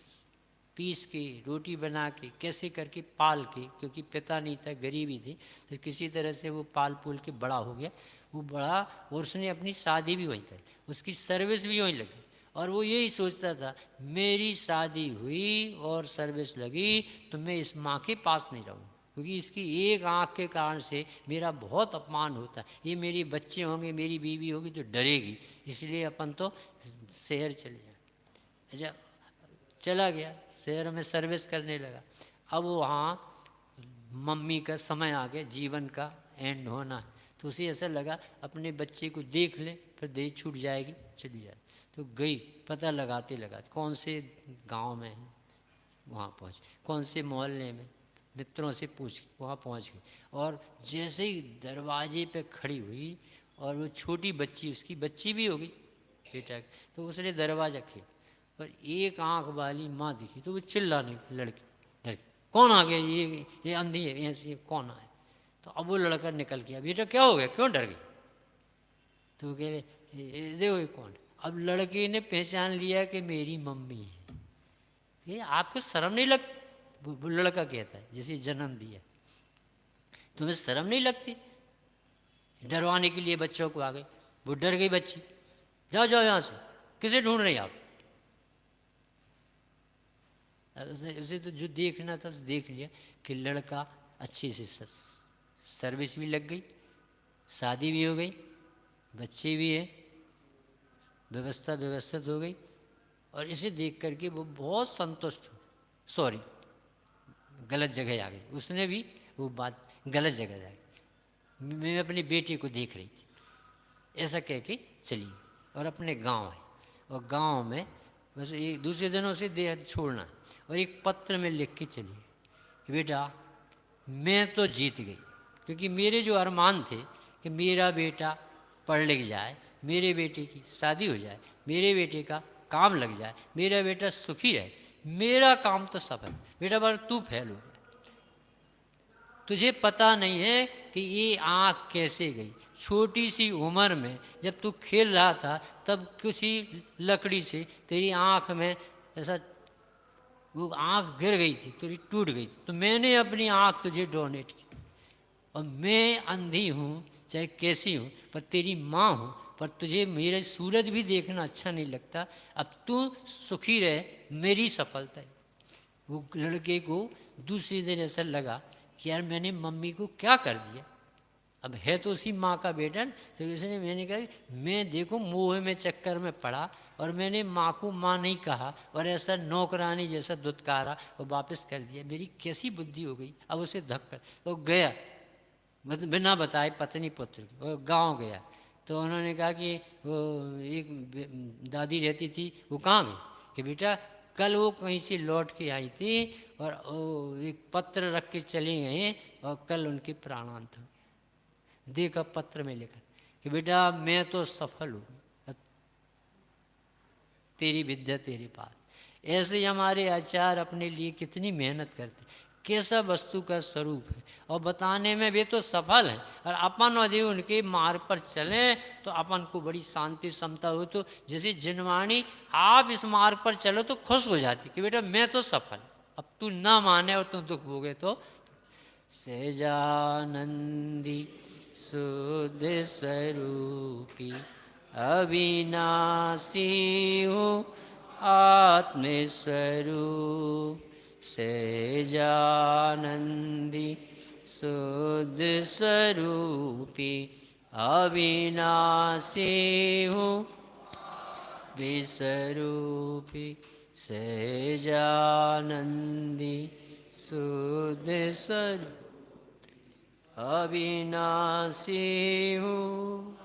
पीस के रोटी बना के कैसे करके पाल के, क्योंकि पिता नहीं था, गरीबी थी, तो किसी तरह से वो पाल पूल के बड़ा हो गया। वो बड़ा, और उसने अपनी शादी भी वहीं करी, उसकी सर्विस भी वहीं लगी, और वो यही सोचता था मेरी शादी हुई और सर्विस लगी तो मैं इस माँ के पास नहीं रहूँ, क्योंकि इसकी एक आँख के कारण से मेरा बहुत अपमान होता है, ये मेरी बच्चे होंगे, मेरी बीवी होगी तो डरेगी, इसलिए अपन तो शहर चले जाए। अच्छा, चला गया शहर में, सर्विस करने लगा। अब वहाँ मम्मी का समय आ गया, जीवन का एंड होना, तो उसे ऐसा लगा अपने बच्चे को देख ले, फिर देह छूट जाएगी, चली जाए, तो गई पता लगाते लगाते कौन से गांव में है, वहाँ पहुँच, कौन से मोहल्ले में, मित्रों से पूछ वहाँ पहुँच गई, और जैसे ही दरवाजे पे खड़ी हुई, और वो छोटी बच्ची, उसकी बच्ची भी होगी बेटा, तो उसने दरवाज़ा किया, पर एक आंख वाली माँ दिखी, तो वो चिल्लाने लड़की, कौन आ गया, ये अंधी है, ये कौन आया? तो अब वो लड़का निकल गया, बेटा क्या हो गया, क्यों डर गई? तो कह रहे देखो ये कौन? अब लड़के ने पहचान लिया कि मेरी मम्मी है। ये आपको शर्म नहीं लगती? वो लड़का कहता है जिसे जन्म दिया, तुम्हें शर्म नहीं लगती? डरवाने के लिए बच्चों को आ गए, वो डर गई बच्ची, जाओ जाओ यहाँ से, किसे ढूंढ रहे आप? उसे तो जो देखना था देख लिया कि लड़का अच्छी से सर्विस भी लग गई, शादी भी हो गई, बच्चे भी हैं, व्यवस्था व्यवस्थित हो गई, और इसे देख करके वो बहुत संतुष्ट हो। सॉरी, गलत जगह आ गई, उसने भी वो बात गलत जगह आ गई, मैं अपनी बेटी को देख रही थी, ऐसा कह के चलिए, और अपने गांव है, और गांव में बस एक दूसरे दिन उसे देह छोड़ना है, और एक पत्र में लिख के चलिए कि बेटा मैं तो जीत गई, क्योंकि मेरे जो अरमान थे कि मेरा बेटा पढ़ लिख जाए, मेरे बेटे की शादी हो जाए, मेरे बेटे का काम लग जाए, मेरा बेटा सुखी रहे, मेरा काम तो सफल, बेटा पर तू फेल हो गया। तुझे पता नहीं है कि ये आँख कैसे गई, छोटी सी उम्र में जब तू खेल रहा था तब किसी लकड़ी से तेरी आँख में ऐसा वो आँख गिर गई थी, तेरी टूट गई थी, तो मैंने अपनी आँख तुझे डोनेट की, और मैं अंधी हूँ चाहे कैसी हूँ, पर तेरी माँ हूँ, पर तुझे मेरे सूरज भी देखना अच्छा नहीं लगता, अब तू सुखी रहे, मेरी सफलता है। वो लड़के को दूसरे दिन ऐसा लगा कि यार मैंने मम्मी को क्या कर दिया, अब है तो उसी माँ का बेटा, तो इसलिए मैंने कहा मैं देखो मोह में चक्कर में पड़ा, और मैंने माँ को माँ नहीं कहा, और ऐसा नौकरानी जैसा दुत्कारा और वापस कर दिया, मेरी कैसी बुद्धि हो गई। अब उसे धक्का, तो गया मतलब बिना बताए पत्नी पुत्र और गांव गया, तो उन्होंने कहा कि वो एक दादी रहती थी, वो कहाँ गई? कि बेटा कल वो कहीं से लौट के आई थी और एक पत्र रख के चली गई और कल उनकी प्राणांत हो गया। देखा पत्र में लिखा कि बेटा मैं तो सफल हूँ, तेरी विद्या तेरे पास। ऐसे ही हमारे आचार्य अपने लिए कितनी मेहनत करते, कैसा वस्तु का स्वरूप है और बताने में वे तो सफल हैं, और अपन यदि उनके मार्ग पर चलें तो अपन को बड़ी शांति समता हो। तो जैसे जिनवाणी आप इस मार्ग पर चलो तो खुश हो जाती कि बेटा मैं तो सफल, अब तू ना माने और तू दुख भोगे तो। सहजानंदी शुद्ध स्वरूपी अविनाशी हूँ आत्मस्वरूप, सहजानंदी शुद्ध स्वरूपी अविनाशी हूँ विस्वरूपी, सहजानंदी शुद्ध स्वरूप अविनाशी हूँ